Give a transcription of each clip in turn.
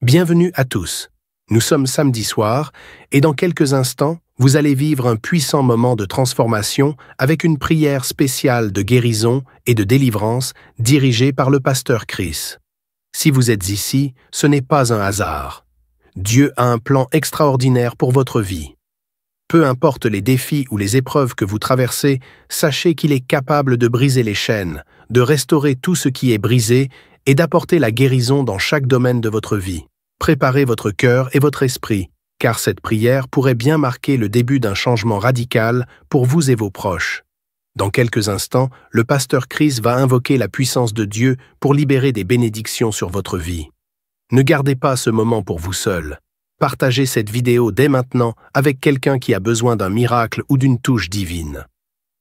Bienvenue à tous. Nous sommes samedi soir et dans quelques instants, vous allez vivre un puissant moment de transformation avec une prière spéciale de guérison et de délivrance dirigée par le pasteur Chris. Si vous êtes ici, ce n'est pas un hasard. Dieu a un plan extraordinaire pour votre vie. Peu importe les défis ou les épreuves que vous traversez, sachez qu'il est capable de briser les chaînes, de restaurer tout ce qui est brisé et d'apporter la guérison dans chaque domaine de votre vie. Préparez votre cœur et votre esprit, car cette prière pourrait bien marquer le début d'un changement radical pour vous et vos proches. Dans quelques instants, le pasteur Chris va invoquer la puissance de Dieu pour libérer des bénédictions sur votre vie. Ne gardez pas ce moment pour vous seul. Partagez cette vidéo dès maintenant avec quelqu'un qui a besoin d'un miracle ou d'une touche divine.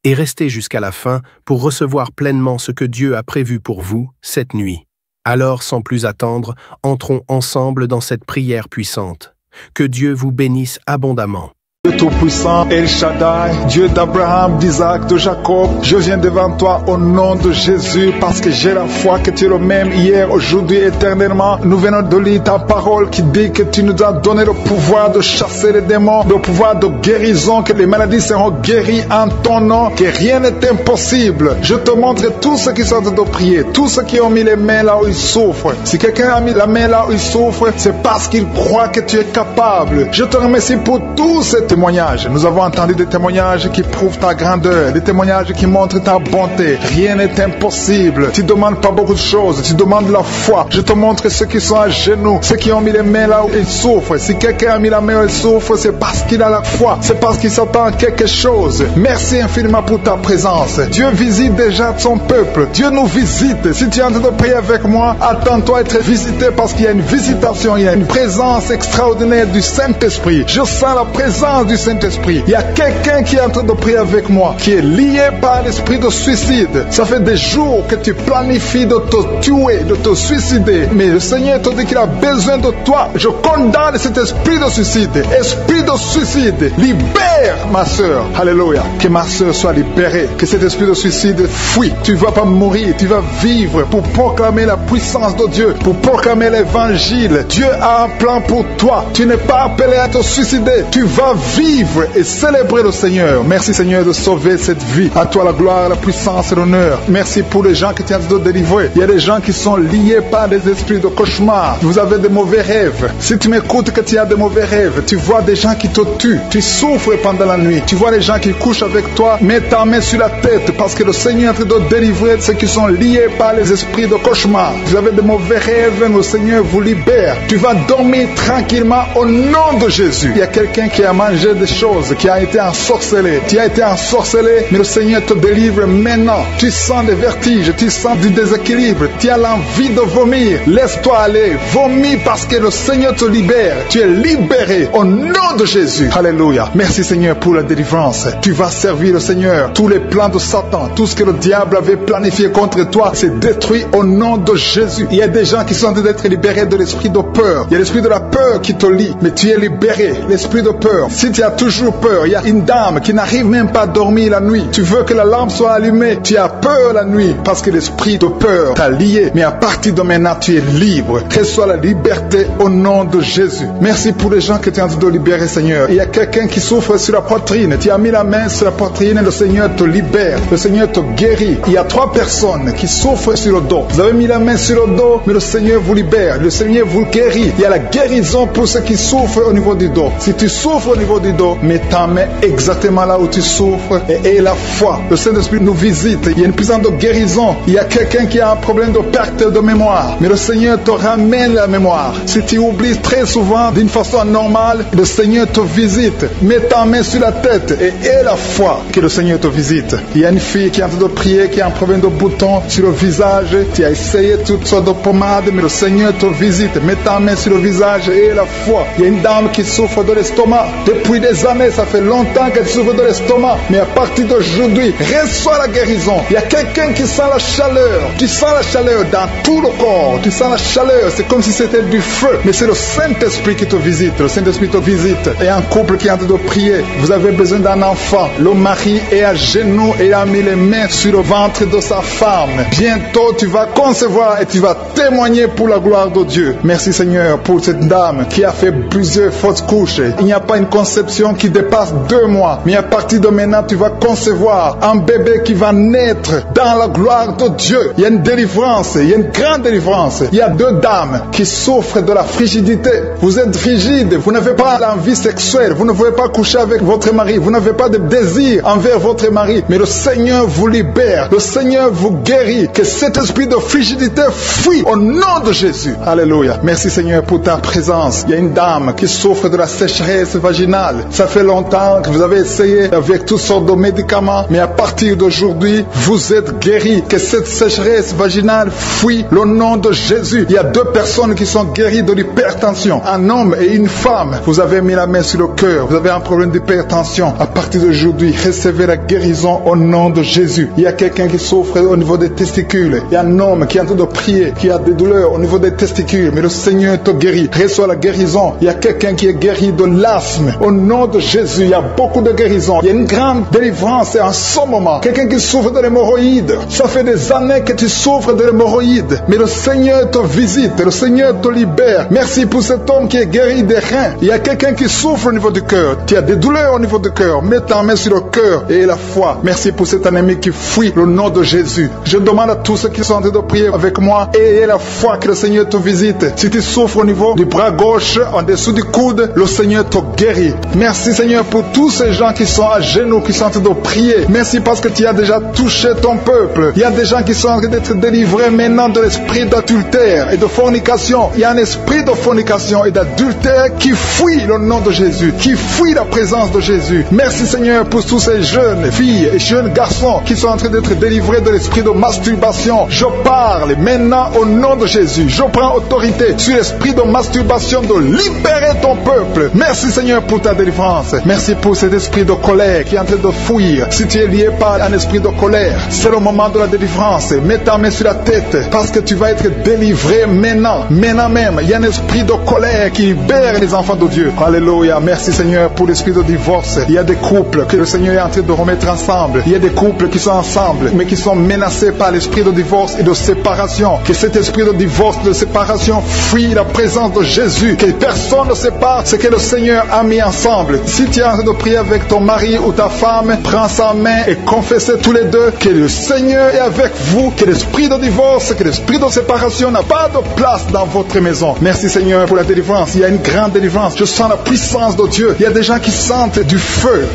Et restez jusqu'à la fin pour recevoir pleinement ce que Dieu a prévu pour vous cette nuit. Alors, sans plus attendre, entrons ensemble dans cette prière puissante. Que Dieu vous bénisse abondamment. Dieu Tout-Puissant, El Shaddai, Dieu d'Abraham, d'Isaac, de Jacob, je viens devant toi au nom de Jésus parce que j'ai la foi que tu es le même hier, aujourd'hui, éternellement. Nous venons de lire ta parole qui dit que tu nous as donné le pouvoir de chasser les démons, le pouvoir de guérison, que les maladies seront guéries en ton nom, que rien n'est impossible. Je te montre tous ceux qui sont en train de prier, tous ceux qui ont mis les mains là où ils souffrent. Si quelqu'un a mis la main là où il souffre, c'est parce qu'il croit que tu es capable. Je te remercie pour tous ces témoignages. Nous avons entendu des témoignages qui prouvent ta grandeur, des témoignages qui montrent ta bonté. Rien n'est impossible. Tu ne demandes pas beaucoup de choses, tu demandes la foi. Je te montre ceux qui sont à genoux, ceux qui ont mis les mains là où ils souffrent. Si quelqu'un a mis la main où il souffre, c'est parce qu'il a la foi, c'est parce qu'il s'attend à quelque chose. Merci infiniment pour ta présence. Dieu visite déjà son peuple. Dieu nous visite. Si tu es en train de prier avec moi, attends-toi à être visité parce qu'il y a une visitation, il y a une présence extraordinaire du Saint-Esprit. Je sens la présence du Saint-Esprit. Il y a quelqu'un qui est en train de prier avec moi, qui est lié par l'esprit de suicide. Ça fait des jours que tu planifies de te tuer, de te suicider. Mais le Seigneur te dit qu'il a besoin de toi. Je condamne cet esprit de suicide. Esprit de suicide, libère ma soeur. Alléluia. Que ma soeur soit libérée. Que cet esprit de suicide fuit. Tu ne vas pas mourir, tu vas vivre pour proclamer la puissance de Dieu, pour proclamer l'évangile. Dieu a un plan pour toi. Tu n'es pas appelé à te suicider. Tu vas vivre et célébrer le Seigneur. Merci Seigneur de sauver cette vie. À toi la gloire, la puissance et l'honneur. Merci pour les gens que tu as de délivrer. Il y a des gens qui sont liés par des esprits de cauchemar. Vous avez des mauvais rêves. Si tu m'écoutes que tu as des mauvais rêves, tu vois des gens qui te tuent. Tu souffres pendant la nuit. Tu vois les gens qui couchent avec toi. Mets ta main sur la tête parce que le Seigneur est en train de délivrer ceux qui sont liés par les esprits de cauchemar. Vous avez des mauvais rêves, le Seigneur vous libère. Tu vas dormir tranquillement au nom de Jésus. Il y a quelqu'un qui a mangé des choses, qui a été ensorcelé. Tu as été ensorcelé, mais le Seigneur te délivre maintenant. Tu sens des vertiges, tu sens du déséquilibre, tu as l'envie de vomir. Laisse-toi aller, vomis parce que le Seigneur te libère. Tu es libéré au nom de Jésus. Alléluia. Merci Seigneur pour la délivrance. Tu vas servir le Seigneur. Tous les plans de Satan, tout ce que le diable avait planifié contre toi, c'est détruit au nom de Jésus. Il y a des gens qui sont en train d'être libérés de l'esprit de peur. Il y a l'esprit de la peur qui te lie, mais tu es libéré. L'esprit de peur. Si tu as toujours peur, il y a une dame qui n'arrive même pas à dormir la nuit. Tu veux que la lampe soit allumée, tu as peur la nuit parce que l'esprit de peur t'a lié. Mais à partir de maintenant, tu es libre. Que soit la liberté au nom de Jésus. Merci pour les gens que tu es en train de libérer, Seigneur. Il y a quelqu'un qui souffre sur la poitrine. Tu as mis la main sur la poitrine et le Seigneur te libère. Le Seigneur te guérit. Il y a 3 personnes qui souffrent sur le dos. Vous avez mis la main sur le dos, mais le Seigneur vous libère. Le Seigneur vous guérit. Il y a la guérison pour ceux qui souffrent au niveau du dos. Si tu souffres au niveau du dos, mets ta main exactement là où tu souffres et aie la foi. Le Saint-Esprit nous visite. Il y a une puissance de guérison. Il y a quelqu'un qui a un problème de perte de mémoire, mais le Seigneur te ramène la mémoire. Si tu oublies très souvent d'une façon anormale, le Seigneur te visite. Mets ta main sur la tête et aie la foi que le Seigneur te visite. Il y a une fille qui est en train de prier, qui a un problème de bouton sur le visage. Tu as essayé toutes sortes de pommades, mais le Seigneur te visite. Mets ta main sur le visage et aie la foi. Il y a une dame qui souffre de l'estomac, des Depuis des années, ça fait longtemps que tu souffres de l'estomac. Mais à partir d'aujourd'hui, reçois la guérison. Il y a quelqu'un qui sent la chaleur. Tu sens la chaleur dans tout le corps. Tu sens la chaleur. C'est comme si c'était du feu. Mais c'est le Saint-Esprit qui te visite. Le Saint-Esprit te visite. Et un couple qui est en train de prier. Vous avez besoin d'un enfant. Le mari est à genoux et a mis les mains sur le ventre de sa femme. Bientôt, tu vas concevoir et tu vas témoigner pour la gloire de Dieu. Merci Seigneur pour cette dame qui a fait plusieurs fausses couches. Il n'y a pas une conception qui dépasse 2 mois. Mais à partir de maintenant, tu vas concevoir un bébé qui va naître dans la gloire de Dieu. Il y a une délivrance, il y a une grande délivrance. Il y a 2 dames qui souffrent de la frigidité. Vous êtes frigide, vous n'avez pas l'envie sexuelle, vous ne pouvez pas coucher avec votre mari, vous n'avez pas de désir envers votre mari. Mais le Seigneur vous libère, le Seigneur vous guérit. Que cet esprit de frigidité fuit au nom de Jésus. Alléluia. Merci Seigneur pour ta présence. Il y a une dame qui souffre de la sécheresse vaginale. Ça fait longtemps que vous avez essayé avec toutes sortes de médicaments, mais à partir d'aujourd'hui, vous êtes guéris. Que cette sécheresse vaginale fuit le nom de Jésus. Il y a 2 personnes qui sont guéries de l'hypertension. Un homme et une femme. Vous avez mis la main sur le cœur. Vous avez un problème d'hypertension. À partir d'aujourd'hui, recevez la guérison au nom de Jésus. Il y a quelqu'un qui souffre au niveau des testicules. Il y a un homme qui est en train de prier, qui a des douleurs au niveau des testicules. Mais le Seigneur te guérit. Reçois la guérison. Il y a quelqu'un qui est guéri de l'asthme. Au nom de Jésus, il y a beaucoup de guérison. Il y a une grande délivrance en ce moment. Quelqu'un qui souffre de l'hémorroïde. Ça fait des années que tu souffres de l'hémorroïde. Mais le Seigneur te visite. Le Seigneur te libère. Merci pour cet homme qui est guéri des reins. Il y a quelqu'un qui souffre au niveau du cœur. Tu as des douleurs au niveau du cœur. Mets ta main sur le cœur et la foi. Merci pour cet ennemi qui fuit le nom de Jésus. Je demande à tous ceux qui sont en train de prier avec moi, ayez la foi que le Seigneur te visite. Si tu souffres au niveau du bras gauche, en dessous du coude, le Seigneur te guérit. Merci Seigneur pour tous ces gens qui sont à genoux, qui sont en train de prier. Merci parce que tu as déjà touché ton peuple. Il y a des gens qui sont en train d'être délivrés maintenant de l'esprit d'adultère et de fornication. Il y a un esprit de fornication et d'adultère qui fuit le nom de Jésus, qui fuit la présence de Jésus. Merci Seigneur pour tous ces jeunes filles et jeunes garçons qui sont en train d'être délivrés de l'esprit de masturbation. Je parle maintenant au nom de Jésus. Je prends autorité sur l'esprit de masturbation, de libérer ton peuple. Merci Seigneur pour ta délivrance. Merci pour cet esprit de colère qui est en train de fuir. Si tu es lié par un esprit de colère, c'est le moment de la délivrance. Mets ta main sur la tête parce que tu vas être délivré maintenant. Maintenant même, il y a un esprit de colère qui libère les enfants de Dieu. Alléluia. Merci Seigneur pour l'esprit de divorce. Il y a des couples que le Seigneur est en train de remettre ensemble. Il y a des couples qui sont ensemble mais qui sont menacés par l'esprit de divorce et de séparation. Que cet esprit de divorce, de séparation fuit la présence de Jésus. Que personne ne sépare ce que le Seigneur a mis ensemble. Si tu es en train de prier avec ton mari ou ta femme, prends sa main et confessez tous les deux que le Seigneur est avec vous, que l'esprit de divorce, que l'esprit de séparation n'a pas de place dans votre maison. Merci Seigneur pour la délivrance. Il y a une grande délivrance. Je sens la puissance de Dieu. Il y a des gens qui sentent du feu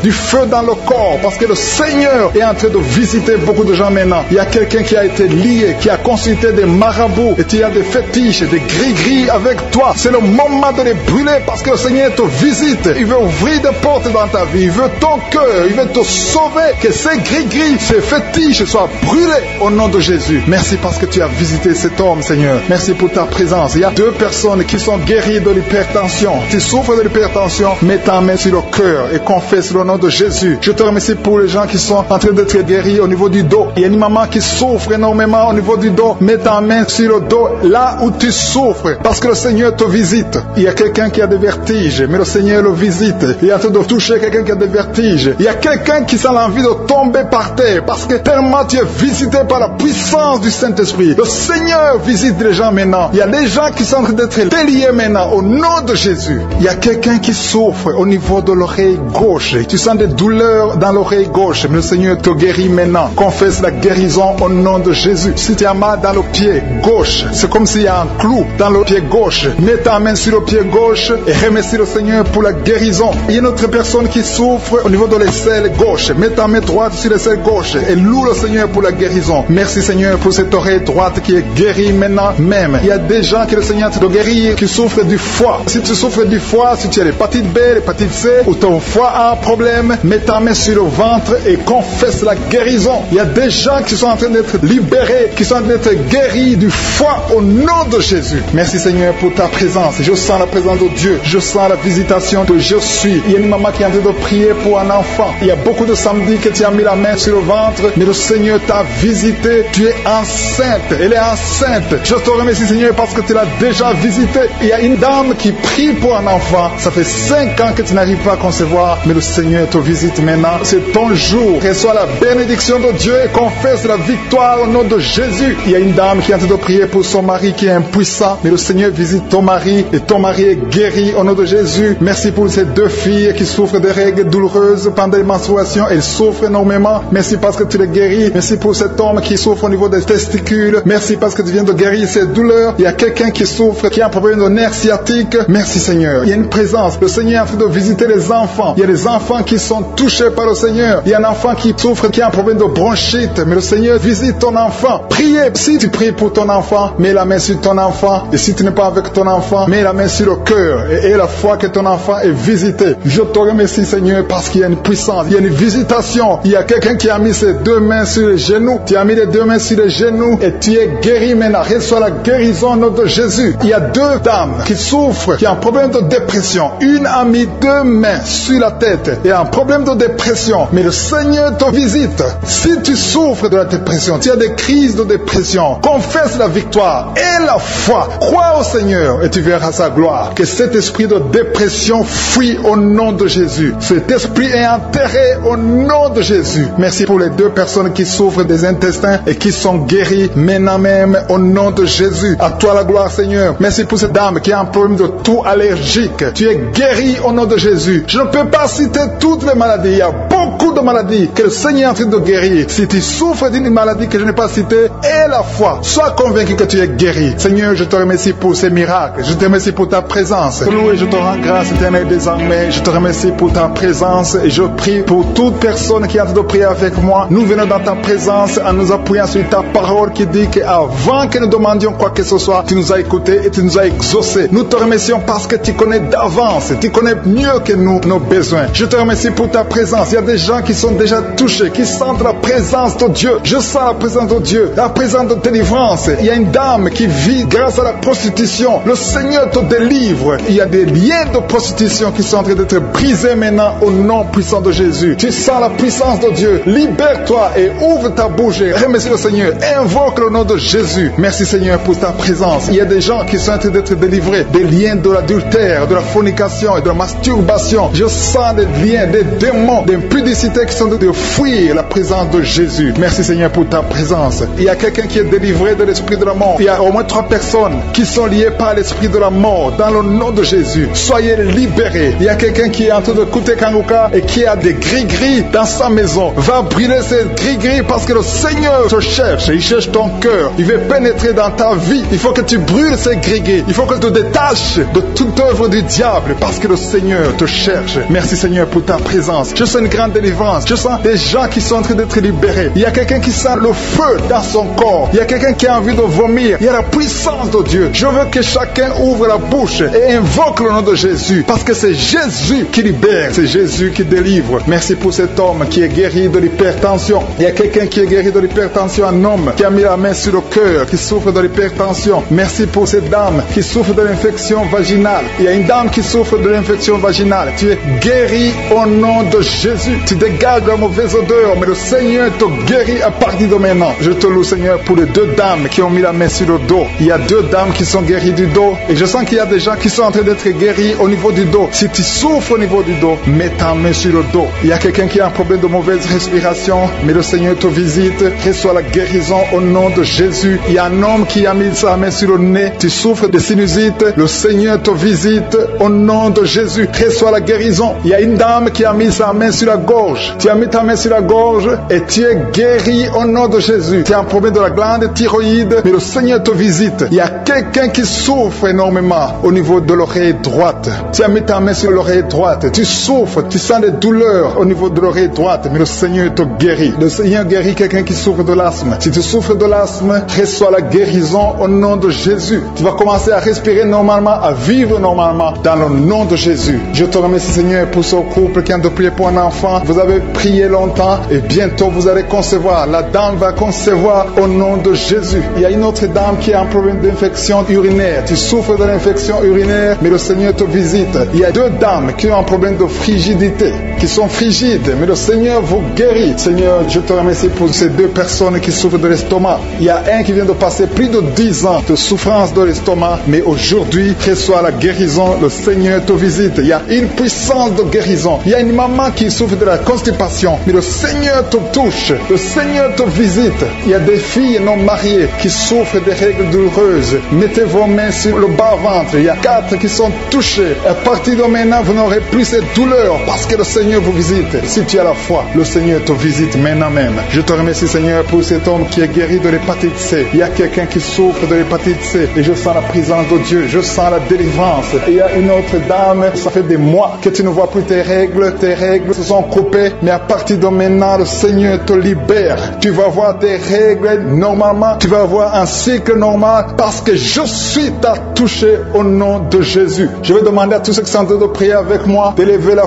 dans le corps parce que le Seigneur est en train de visiter beaucoup de gens maintenant. Il y a quelqu'un qui a été lié, qui a consulté des marabouts et tu as des fétiches, des gris-gris avec toi. C'est le moment de les brûler parce que le Seigneur te visite. Il veut ouvrir des portes dans ta vie. Il veut ton cœur. Il veut te sauver. Que ces gris-gris, ces fétiches soient brûlés au nom de Jésus. Merci parce que tu as visité cet homme, Seigneur. Merci pour ta présence. Il y a 2 personnes qui sont guéries de l'hypertension. Tu souffres de l'hypertension, mets ta main sur le cœur et confesse le nom de Jésus. Je te remercie pour les gens qui sont en train d'être guéris au niveau du dos. Il y a une maman qui souffre énormément au niveau du dos. Mets ta main sur le dos là où tu souffres parce que le Seigneur te visite. Il y a quelqu'un qui a des vertiges, mais le Seigneur le visite. Il est en train de toucher quelqu'un qui a des vertiges. Il y a quelqu'un qui sent l'envie de tomber par terre parce que tellement tu es visité par la puissance du Saint-Esprit. Le Seigneur visite les gens maintenant. Il y a des gens qui sont en train d'être déliés maintenant au nom de Jésus. Il y a quelqu'un qui souffre au niveau de l'oreille gauche. Tu sens des douleurs dans l'oreille gauche, mais le Seigneur te guérit maintenant. Confesse la guérison au nom de Jésus. Si tu as mal dans le pied gauche, c'est comme s'il y a un clou dans le pied gauche. Mets ta main sur le pied gauche et remercie le Seigneur pour la guérison. Il y a une autre personne qui souffre au niveau de l'aisselle gauche. Mets ta main droite sur l'aisselle gauche et loue le Seigneur pour la guérison. Merci Seigneur pour cette oreille droite qui est guérie maintenant même. Il y a des gens que le Seigneur te guérit qui souffrent du foie. Si tu souffres du foie, si tu as l'hépatite B, l'hépatite C ou ton foie a un problème, mets ta main sur le ventre et confesse la guérison. Il y a des gens qui sont en train d'être libérés, qui sont en train d'être guéris du foie au nom de Jésus. Merci Seigneur pour ta présence. Je sens la présence de Dieu. Je sens la visitation de Jésus je suis. Il y a une maman qui est en train de prier pour un enfant. Il y a beaucoup de samedis que tu as mis la main sur le ventre, mais le Seigneur t'a visité. Tu es enceinte. Elle est enceinte. Je te remercie, Seigneur, parce que tu l'as déjà visité. Il y a une dame qui prie pour un enfant. Ça fait 5 ans que tu n'arrives pas à concevoir, mais le Seigneur te visite maintenant. C'est ton jour. Reçois la bénédiction de Dieu et confesse la victoire au nom de Jésus. Il y a une dame qui est en train de prier pour son mari qui est impuissant, mais le Seigneur visite ton mari et ton mari est guéri au nom de Jésus. Merci pour ces 2 filles qui souffrent de règles douloureuses pendant les menstruations. Elles souffrent énormément. Merci parce que tu les guéris. Merci pour cet homme qui souffre au niveau des testicules. Merci parce que tu viens de guérir ces douleurs. Il y a quelqu'un qui souffre, qui a un problème de nerf sciatique. Merci Seigneur. Il y a une présence. Le Seigneur est en train de visiter les enfants. Il y a des enfants qui sont touchés par le Seigneur. Il y a un enfant qui souffre, qui a un problème de bronchite. Mais le Seigneur visite ton enfant. Priez. Si tu pries pour ton enfant, mets la main sur ton enfant. Et si tu n'es pas avec ton enfant, mets la main sur le cœur. Et la foi que ton enfant est visité. Je te remercie Seigneur parce qu'il y a une puissance. Il y a une visitation. Il y a quelqu'un qui a mis ses 2 mains sur les genoux. Tu as mis les 2 mains sur les genoux et tu es guéri maintenant. Reçois la guérison au nom de Jésus. Il y a 2 dames qui souffrent, qui ont un problème de dépression. Une a mis 2 mains sur la tête et a un problème de dépression. Mais le Seigneur te visite. Si tu souffres de la dépression, tu as des crises de dépression, confesse la victoire et la foi. Crois au Seigneur et tu verras sa gloire. Que cet esprit de dépression fuit au nom de Jésus. Cet esprit est enterré au nom de Jésus. Merci pour les 2 personnes qui souffrent des intestins et qui sont guéries maintenant même au nom de Jésus. À toi la gloire Seigneur. Merci pour cette dame qui a un problème de toux allergique. Tu es guéri au nom de Jésus. Je ne peux pas citer toutes les maladies. Il y a beaucoup de maladies que le Seigneur est en train de guérir. Si tu souffres d'une maladie que je n'ai pas citée, aie la foi. Sois convaincu que tu es guéri. Seigneur, je te remercie pour ces miracles. Je te remercie pour ta présence. Loué, je te rends grâce éternelle désormais. Je te remercie pour ta présence et je prie pour toute personne qui est en train de prier avec moi. Nous venons dans ta présence en nous appuyant sur ta parole qui dit qu'avant que nous demandions quoi que ce soit, tu nous as écoutés et tu nous as exaucés. Nous te remercions parce que tu connais d'avance. Tu connais mieux que nous nos besoins. Je te remercie pour ta présence. Il y a des gens qui sont déjà touchés, qui sentent la présence de Dieu. Je sens la présence de Dieu, la présence de délivrance. Il y a une dame qui vit grâce à la prostitution. Le Seigneur te délivre. Il y a des liens de prostitution qui sont en train d'être brisés maintenant au nom puissant de Jésus. Tu sens la puissance de Dieu. Libère-toi et ouvre ta bouche. Remercie le Seigneur. Invoque le nom de Jésus. Merci Seigneur pour ta présence. Il y a des gens qui sont en train d'être délivrés des liens de l'adultère, de la fornication et de la masturbation. Je sens des liens, des démons, des impudicités qui sont en train de fuir la présence de Jésus. Merci Seigneur pour ta présence. Il y a quelqu'un qui est délivré de l'esprit de la mort. Il y a au moins 3 personnes qui sont liées par l'esprit de la mort dans le nom de Jésus. Soyez libérés. Il y a quelqu'un qui est en train de écouter Kanguka et qui a des gris-gris dans sa maison. Va brûler ces gris-gris parce que le Seigneur te cherche. Il cherche ton cœur. Il veut pénétrer dans ta vie. Il faut que tu brûles ces gris-gris. Il faut que tu te détaches de toute œuvre du diable parce que le Seigneur te cherche. Merci Seigneur pour ta présence. Je sens une grande délivrance. Je sens des gens qui sont en train d'être libérés. Il y a quelqu'un qui sent le feu dans son corps. Il y a quelqu'un qui a envie de vomir. Il y a la puissance de Dieu. Je veux que chacun ouvre la bouche et invoque le nom de Jésus parce que c'est Jésus qui libère. C'est Jésus qui délivre. Merci pour cet homme qui est guéri de l'hypertension. Il y a quelqu'un qui est guéri de l'hypertension, un homme qui a mis la main sur le cœur, qui souffre de l'hypertension. Merci pour cette dame qui souffre de l'infection vaginale. Il y a une dame qui souffre de l'infection vaginale. Tu es guéri au nom de Jésus. Tu dégages la mauvaise odeur, mais le Seigneur te guérit à partir de maintenant. Je te loue Seigneur pour les 2 dames qui ont mis la main sur le dos. Il y a 2 dames qui sont guéries du dos et je sens qu'il y a des gens qui sont en train d'être guéris au niveau du dos. Si tu souffres au niveau du dos, mets ta main sur le dos. Il y a quelqu'un qui a un problème de mauvaise respiration, mais le Seigneur te visite. Reçois la guérison au nom de Jésus. Il y a un homme qui a mis sa main sur le nez. Tu souffres de sinusite. Le Seigneur te visite au nom de Jésus. Reçois la guérison. Il y a une dame qui a mis sa main sur la gorge. Tu as mis ta main sur la gorge et tu es guéri au nom de Jésus. Tu as un problème de la glande thyroïde, mais le Seigneur te visite. Il y a quelqu'un qui souffre énormément au niveau de l'oreille droite. Tu as mis ta main sur l'oreille droite. Tu souffres, tu sens des douleurs au niveau de l'oreille droite, mais le Seigneur te guérit. Le Seigneur guérit quelqu'un qui souffre de l'asthme. Si tu souffres de l'asthme, reçois la guérison au nom de Jésus. Tu vas commencer à respirer normalement, à vivre normalement dans le nom de Jésus. Je te remercie Seigneur pour ce couple qui a de prier pour un enfant. longtemps, vous avez prié longtemps et bientôt vous allez concevoir. La dame va concevoir au nom de Jésus. Il y a une autre dame qui a un problème d'infection urinaire. Tu souffres de l'infection urinaire, mais le Seigneur te visite. Il y a deux dames qui ont un problème de frigidité, qui sont frigides, mais le Seigneur vous guérit. Seigneur, je te remercie pour ces deux personnes qui souffrent de l'estomac. Il y a un qui vient de passer plus de 10 ans de souffrance de l'estomac, mais aujourd'hui, reçoit la guérison. Le Seigneur te visite. Il y a une puissance de guérison. Il y a une maman qui souffre de la constipation, mais le Seigneur te touche. Le Seigneur te visite. Il y a des filles non mariées qui souffrent des règles douloureuses. Mettez vos mains sur le bas-ventre. Il y a 4 qui sont touchés. À partir de maintenant, vous n'aurez plus cette douleur parce que le Seigneur vous visite. Si tu as la foi, le Seigneur te visite maintenant même. Je te remercie, Seigneur, pour cet homme qui est guéri de l'hépatite C. Il y a quelqu'un qui souffre de l'hépatite C et je sens la présence de Dieu. Je sens la délivrance. Il y a une autre dame, ça fait des mois que tu ne vois plus tes règles se sont coupées, mais à partir de maintenant, le Seigneur te libère. Tu vas voir tes règles normalement, tu vas avoir un cycle normal parce que je suis touché au nom de Jésus. Je vais demander à tous ceux qui sont en train de prier avec moi d'élever la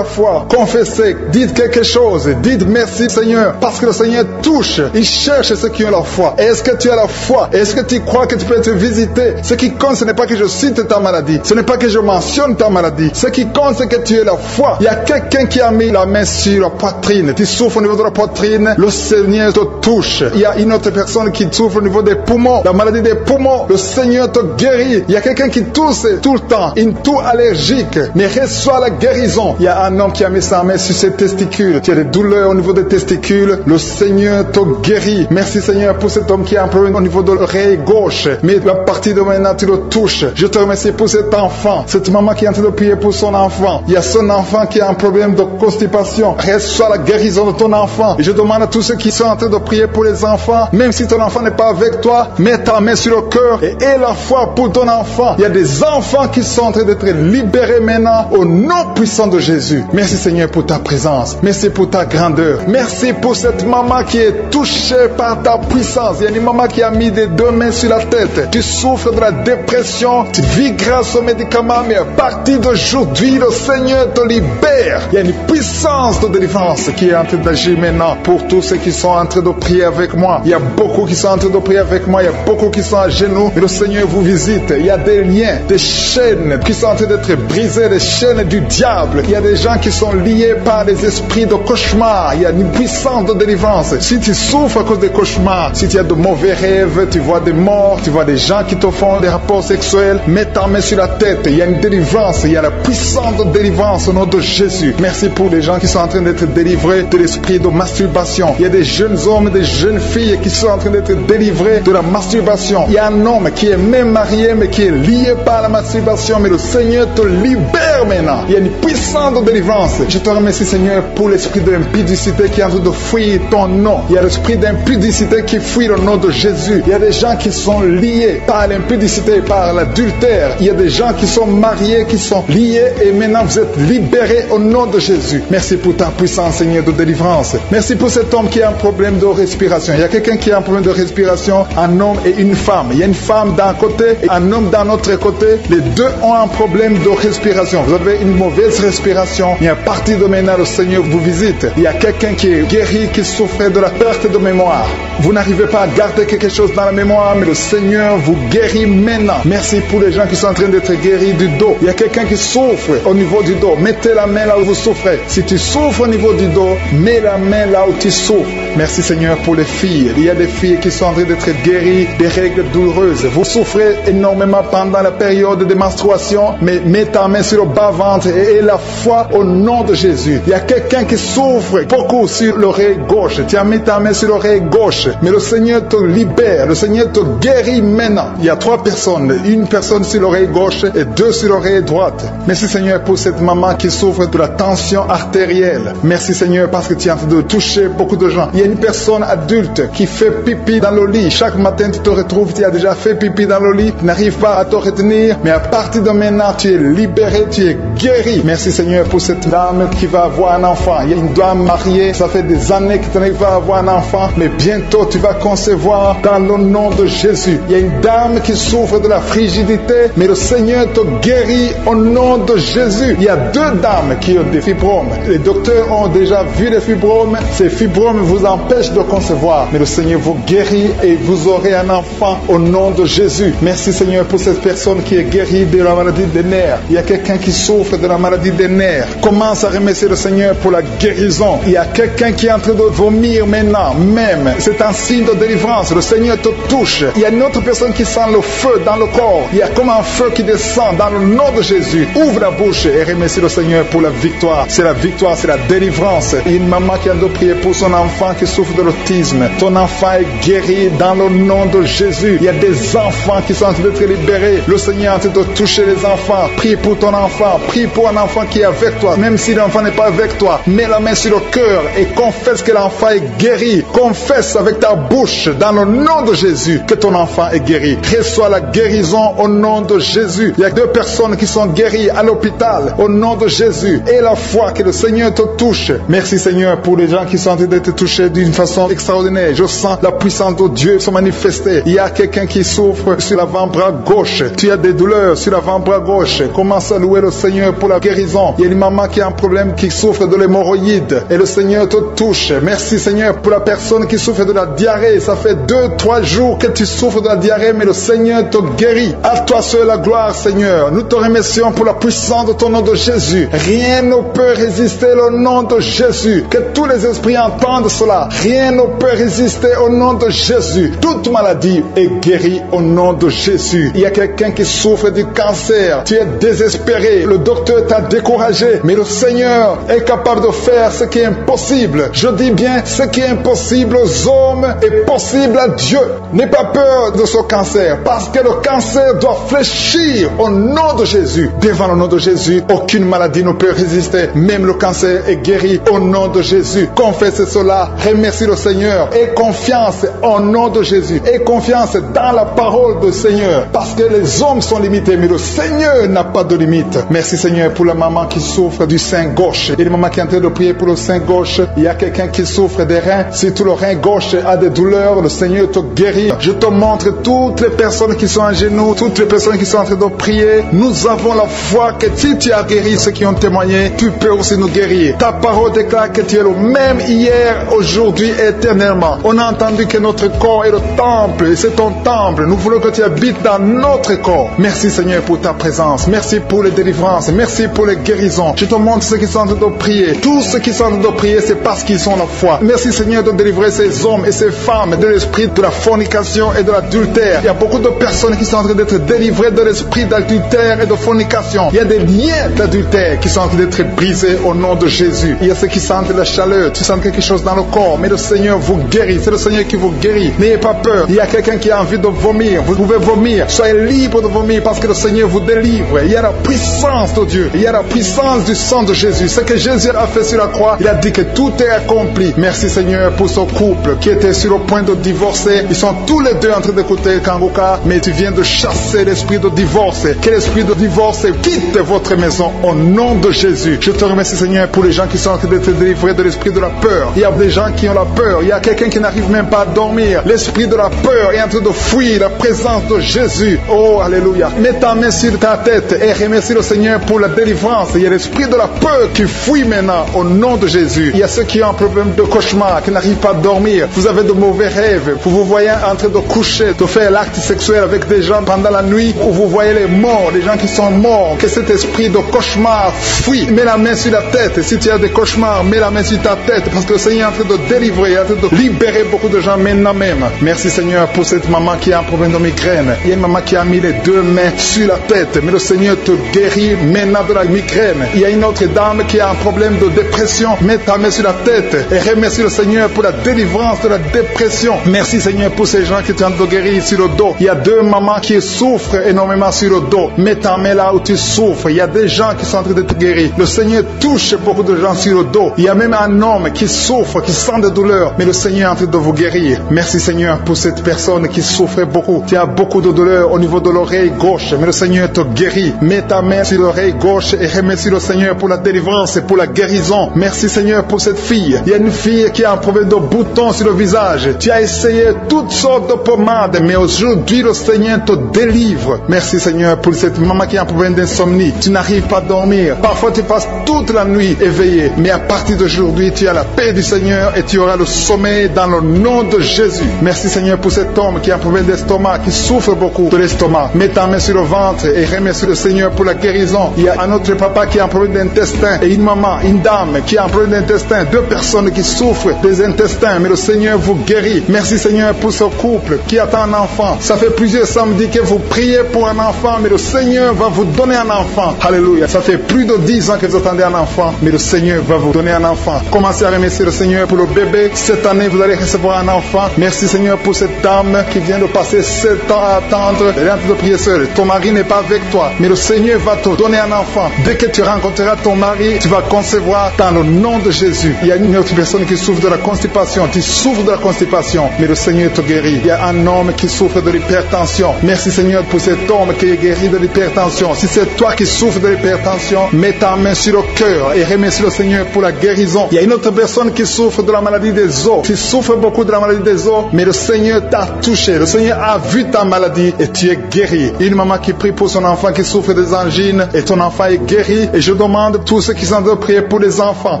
foi, confessez, dites quelque chose, dites merci Seigneur, parce que le Seigneur touche, il cherche ceux qui ont la foi. Est-ce que tu as la foi? Est-ce que tu crois que tu peux être visité? Ce qui compte, ce n'est pas que je cite ta maladie, ce n'est pas que je mentionne ta maladie, ce qui compte, c'est que tu aies la foi. Il y a quelqu'un qui a mis la main sur la poitrine, tu souffres au niveau de la poitrine, le Seigneur te touche. Il y a une autre personne qui souffre au niveau des poumons, la maladie des poumons, le Seigneur te guérit. Il y a quelqu'un qui tousse tout le temps, une toux allergique, mais reçoit la guérison. Il y a un homme qui a mis sa main sur ses testicules, tu as des douleurs au niveau des testicules, le Seigneur te guérit. Merci Seigneur pour cet homme qui a un problème au niveau de l'oreille gauche, mais à partir de maintenant tu le touches. Je te remercie pour cet enfant, cette maman qui est en train de prier pour son enfant. Il y a son enfant qui a un problème de constipation, reçoit la guérison de ton enfant. Et je demande à tous ceux qui sont en train de prier pour les enfants, même si ton enfant n'est pas avec toi, mets ta main sur le cœur et aie la foi pour ton enfant. Il y a des enfants qui sont en train d'être libérés maintenant au nom puissant de Jésus. Merci Seigneur pour ta présence. Merci pour ta grandeur. Merci pour cette maman qui est touchée par ta puissance. Il y a une maman qui a mis des deux mains sur la tête. Tu souffres de la dépression. Tu vis grâce aux médicaments, mais à partir d'aujourd'hui, le Seigneur te libère. Il y a une puissance de délivrance qui est en train d'agir maintenant pour tous ceux qui sont en train de prier avec moi. Il y a beaucoup qui sont en train de prier avec moi. Il y a beaucoup qui sont à genoux. Mais le Seigneur vous visite. Il y a des liens, des chaînes qui sont en train d'être brisées, des chaînes du diable. Il y a des gens qui sont liés par des esprits de cauchemar. Il y a une puissance de délivrance. Si tu souffres à cause des cauchemars, si tu as de mauvais rêves, tu vois des morts, tu vois des gens qui te font des rapports sexuels, mets ta main sur la tête. Il y a une délivrance. Il y a la puissance de délivrance au nom de Jésus. Merci pour les gens qui sont en train d'être délivrés de l'esprit de masturbation. Il y a des jeunes hommes et des jeunes filles qui sont en train d'être délivrés de la masturbation. Il y a un homme qui est même marié mais qui est lié par la masturbation, mais le Seigneur te libère maintenant. Il y a une puissance de délivrance. Je te remercie Seigneur pour l'esprit de l'impudicité qui est en train de fuir ton nom. Il y a l'esprit d'impudicité qui fuit le nom de Jésus. Il y a des gens qui sont liés par l'impudicité, par l'adultère. Il y a des gens qui sont mariés, qui sont liés et maintenant vous êtes libérés au nom de Jésus. Merci pour ta puissance Seigneur de délivrance. Merci pour cet homme qui a un problème de respiration. Il y a quelqu'un qui a un problème de respiration, un homme et une femme. Il y a une femme d'un côté et un homme d'un autre côté. Les deux ont un problème de respiration. Vous avez une mauvaise respiration. Et à partir de maintenant, le Seigneur vous visite. Il y a quelqu'un qui est guéri, qui souffrait de la perte de mémoire. Vous n'arrivez pas à garder quelque chose dans la mémoire, mais le Seigneur vous guérit maintenant. Merci pour les gens qui sont en train d'être guéris du dos. Il y a quelqu'un qui souffre au niveau du dos. Mettez la main là où vous souffrez. Si tu souffres au niveau du dos, mets la main là où tu souffres. Merci Seigneur pour les filles. Il y a des filles qui sont en train d'être guéries des règles douloureuses. Vous souffrez énormément pendant la période de menstruation, mais mets ta main sur le bas-ventre et aie la foi au nom de Jésus. Il y a quelqu'un qui souffre beaucoup sur l'oreille gauche. Tu as mis ta main sur l'oreille gauche, mais le Seigneur te libère. Le Seigneur te guérit maintenant. Il y a 3 personnes. Une personne sur l'oreille gauche et 2 sur l'oreille droite. Merci Seigneur pour cette maman qui souffre de la tension artérielle. Merci Seigneur parce que tu es en train de toucher beaucoup de gens. Il y a une personne adulte qui fait pipi dans le lit. Chaque matin tu te retrouves, tu as déjà fait pipi dans le lit. Tu n'arrives pas à te retenir, mais à partir de maintenant tu es libéré, tu es guéri. Merci Seigneur pour cette dame qui va avoir un enfant. Il y a une dame mariée, ça fait des années que tu n'arrives pas à avoir un enfant, mais bientôt tu vas concevoir dans le nom de Jésus. Il y a une dame qui souffre de la frigidité, mais le Seigneur te guérit au nom de Jésus. Il y a 2 dames qui ont des fibromes. Les docteurs ont déjà vu les fibromes. Ces fibromes vous empêchent de concevoir, mais le Seigneur vous guérit et vous aurez un enfant au nom de Jésus. Merci Seigneur pour cette personne qui est guérie de la maladie des nerfs. Il y a quelqu'un qui souffre de la maladie des nerfs. Commence à remercier le Seigneur pour la guérison. Il y a quelqu'un qui est en train de vomir maintenant, même. C'est un signe de délivrance. Le Seigneur te touche. Il y a une autre personne qui sent le feu dans le corps. Il y a comme un feu qui descend dans le nom de Jésus. Ouvre la bouche et remercie le Seigneur pour la victoire. C'est la victoire, c'est la délivrance. Il y a une maman qui a de prier pour son enfant qui souffre de l'autisme. Ton enfant est guéri dans le nom de Jésus. Il y a des enfants qui sont en train d'être libérés. Le Seigneur est en train de toucher les enfants. Prie pour ton enfant. Prie pour un enfant qui est avec toi. Même si l'enfant n'est pas avec toi, mets la main sur le cœur et confesse que l'enfant est guéri. Confesse avec ta bouche dans le nom de Jésus que ton enfant est guéri. Reçois la guérison au nom de Jésus. Il y a 2 personnes qui sont guéries à l'hôpital au nom de Jésus. Et la foi que le Seigneur te touche. Merci Seigneur pour les gens qui sont en train d'être touchés d'une façon extraordinaire. Je sens la puissance de Dieu se manifester. Il y a quelqu'un qui souffre sur l'avant-bras gauche. Tu as des douleurs sur l'avant-bras gauche. Commence à louer le Seigneur pour la guérison. Il y a une maman qui a un problème, qui souffre de l'hémorroïde. Et le Seigneur te touche. Merci Seigneur pour la personne qui souffre de la diarrhée. Ça fait 2-3 jours que tu souffres de la diarrhée, mais le Seigneur te guérit. À toi seul la gloire Seigneur. Nous te remercions pour la puissance de ton nom de Jésus. Rien ne peut résister au nom de Jésus. Que tous les esprits entendent cela. Rien ne peut résister au nom de Jésus. Toute maladie est guérie au nom de Jésus. Il y a quelqu'un qui souffre du cancer. Tu es désespéré. Le docteur t'a découragé. Mais le Seigneur est capable de faire ce qui est impossible. Je dis bien, ce qui est impossible aux hommes est possible à Dieu. N'aie pas peur de ce cancer, parce que le cancer doit fléchir au nom de Jésus. Devant le nom de Jésus, aucune maladie ne peut résister. Même le cancer est guéri au nom de Jésus. Confesse cela, remercie le Seigneur. Aie confiance au nom de Jésus. Aie confiance dans la parole du Seigneur, parce que les hommes sont limités, mais le Seigneur n'a pas de limite. Merci Seigneur pour la maman qui souffre du sein gauche. Et la maman qui est en train de prier pour le sein gauche. Il y a quelqu'un qui souffre des reins. Si tout le rein gauche a des douleurs, le Seigneur te guérit. Je te montre toutes les personnes qui sont à genoux, toutes les personnes qui sont en train de prier. Nous avons la foi que si tu as guéri ceux qui ont témoigné, tu peux aussi nous guérir. Ta parole déclare que tu es le même hier, aujourd'hui et éternellement. On a entendu que notre corps est le temple, et c'est ton temple. Nous voulons que tu habites dans notre corps. Merci Seigneur pour ta présence. Merci pour les délivrances. Merci pour les guérisons. Je te montre ceux qui sont en train de prier. Tous ceux qui sont en train de prier, c'est parce qu'ils ont la foi. Merci Seigneur de délivrer ces hommes et ces femmes de l'esprit de la fornication et de l'adultère. Il y a beaucoup de personnes qui sont en train d'être délivrées de l'esprit d'adultère et de fornication. Il y a des liens d'adultère qui sont en train d'être brisés au nom de Jésus. Il y a ceux qui sentent la chaleur, tu sens quelque chose dans le corps, mais le Seigneur vous guérit. C'est le Seigneur qui vous guérit. N'ayez pas peur. Il y a quelqu'un qui a envie de vomir. Vous pouvez vomir. Soyez libre de vomir parce que le Seigneur vous délivre. Il y a la puissance de Dieu. Il y a la puissance du sang de Jésus. Ce que Jésus a fait sur la croix, il a dit que tout est accompli. Merci Seigneur pour ce couple qui était sur le point de divorcer. Ils sont tous les deux en train d'écouter Kangoka, mais tu viens de chasser l'esprit de divorce. Que l'esprit de divorce quitte votre maison au nom de Jésus. Je te remercie Seigneur pour les gens qui sont en train d'être délivrés de l'esprit de la peur. Il y a des gens qui ont la peur. Il y a quelqu'un qui n'arrive même pas à dormir. L'esprit de la peur est en train de fuir la présence de Jésus. Oh, alléluia. Mets ta main sur ta tête et remercie le Seigneur pour la délivrance. Il y a l'esprit de la peur qui fuit maintenant au nom de Jésus. Il y a ceux qui ont un problème de cauchemar, qui n'arrivent pas à dormir. Vous avez de mauvais rêves. Vous vous voyez en train de coucher, de faire l'acte sexuel avec des gens pendant la nuit, où vous voyez les morts, des gens qui sont morts. Que cet esprit de cauchemar fuit. Mets la main sur la tête. Et si tu as des cauchemars, mets la main sur ta tête, parce que le Seigneur est en train de délivrer, en train de libérer beaucoup de gens maintenant même. Merci Seigneur pour cette maman qui a un problème de migraine. Il y a une maman qui a mis les deux mains sur la tête, mais le Seigneur te guérit maintenant de la migraine. Il y a une autre dame qui a un problème de dépression. Mets ta main sur la tête et remercie le Seigneur pour la délivrance de la dépression. Merci Seigneur pour ces gens qui tentent de guérir sur le dos. Il y a deux mamans qui souffrent énormément sur le dos. Mets ta main là où tu souffres. Il y a des gens qui sont en train d'être guéris. Le Seigneur touche beaucoup de gens sur le dos. Il y a même un homme qui souffre, qui sent des douleurs, mais le Seigneur est en train de vous guérir. Merci Seigneur pour cette personne qui souffrait beaucoup. Tu as beaucoup de douleurs au niveau de l'oreille gauche, mais le Seigneur te guérit. Mets ta main sur l'oreille l'oreille gauche et remercie le Seigneur pour la délivrance et pour la guérison. Merci Seigneur pour cette fille. Il y a une fille qui a un problème de boutons sur le visage. Tu as essayé toutes sortes de pommades, mais aujourd'hui le Seigneur te délivre. Merci Seigneur pour cette maman qui a un problème d'insomnie. Tu n'arrives pas à dormir. Parfois tu passes toute la nuit éveillé, mais à partir d'aujourd'hui tu as la paix du Seigneur et tu auras le sommeil dans le nom de Jésus. Merci Seigneur pour cet homme qui a un problème d'estomac, qui souffre beaucoup de l'estomac. Mets ta main sur le ventre et remercie le Seigneur pour la guérison. Il y a un autre papa qui a un problème d'intestin et une maman, une dame qui a un problème d'intestin. Deux personnes qui souffrent des intestins, mais le Seigneur vous guérit. Merci Seigneur pour ce couple qui attend un enfant. Ça fait plusieurs samedis que vous priez pour un enfant, mais le Seigneur va vous donner un enfant. Alléluia. Ça fait plus de 10 ans que vous attendez un enfant, mais le Seigneur va vous donner un enfant. Commencez à remercier le Seigneur pour le bébé. Cette année, vous allez recevoir un enfant. Merci Seigneur pour cette dame qui vient de passer 7 ans à attendre. Elle est en train de prier seule. Ton mari n'est pas avec toi, mais le Seigneur va te donner un enfant. Dès que tu rencontreras ton mari, tu vas concevoir dans le nom de Jésus. Il y a une autre personne qui souffre de la constipation. Tu souffres de la constipation, mais le Seigneur te guérit. Il y a un homme qui souffre de l'hypertension. Merci Seigneur pour cet homme qui est guéri de l'hypertension. Si c'est toi qui souffres de l'hypertension, mets ta main sur le cœur et remercie le Seigneur pour la guérison. Il y a une autre personne qui souffre de la maladie des os. Tu souffres beaucoup de la maladie des os, mais le Seigneur t'a touché. Le Seigneur a vu ta maladie et tu es guéri. Une maman qui prie pour son enfant qui souffre des angines et ton enfant est guéri. Et je demande à tous ceux qui sont en train de prier pour les enfants.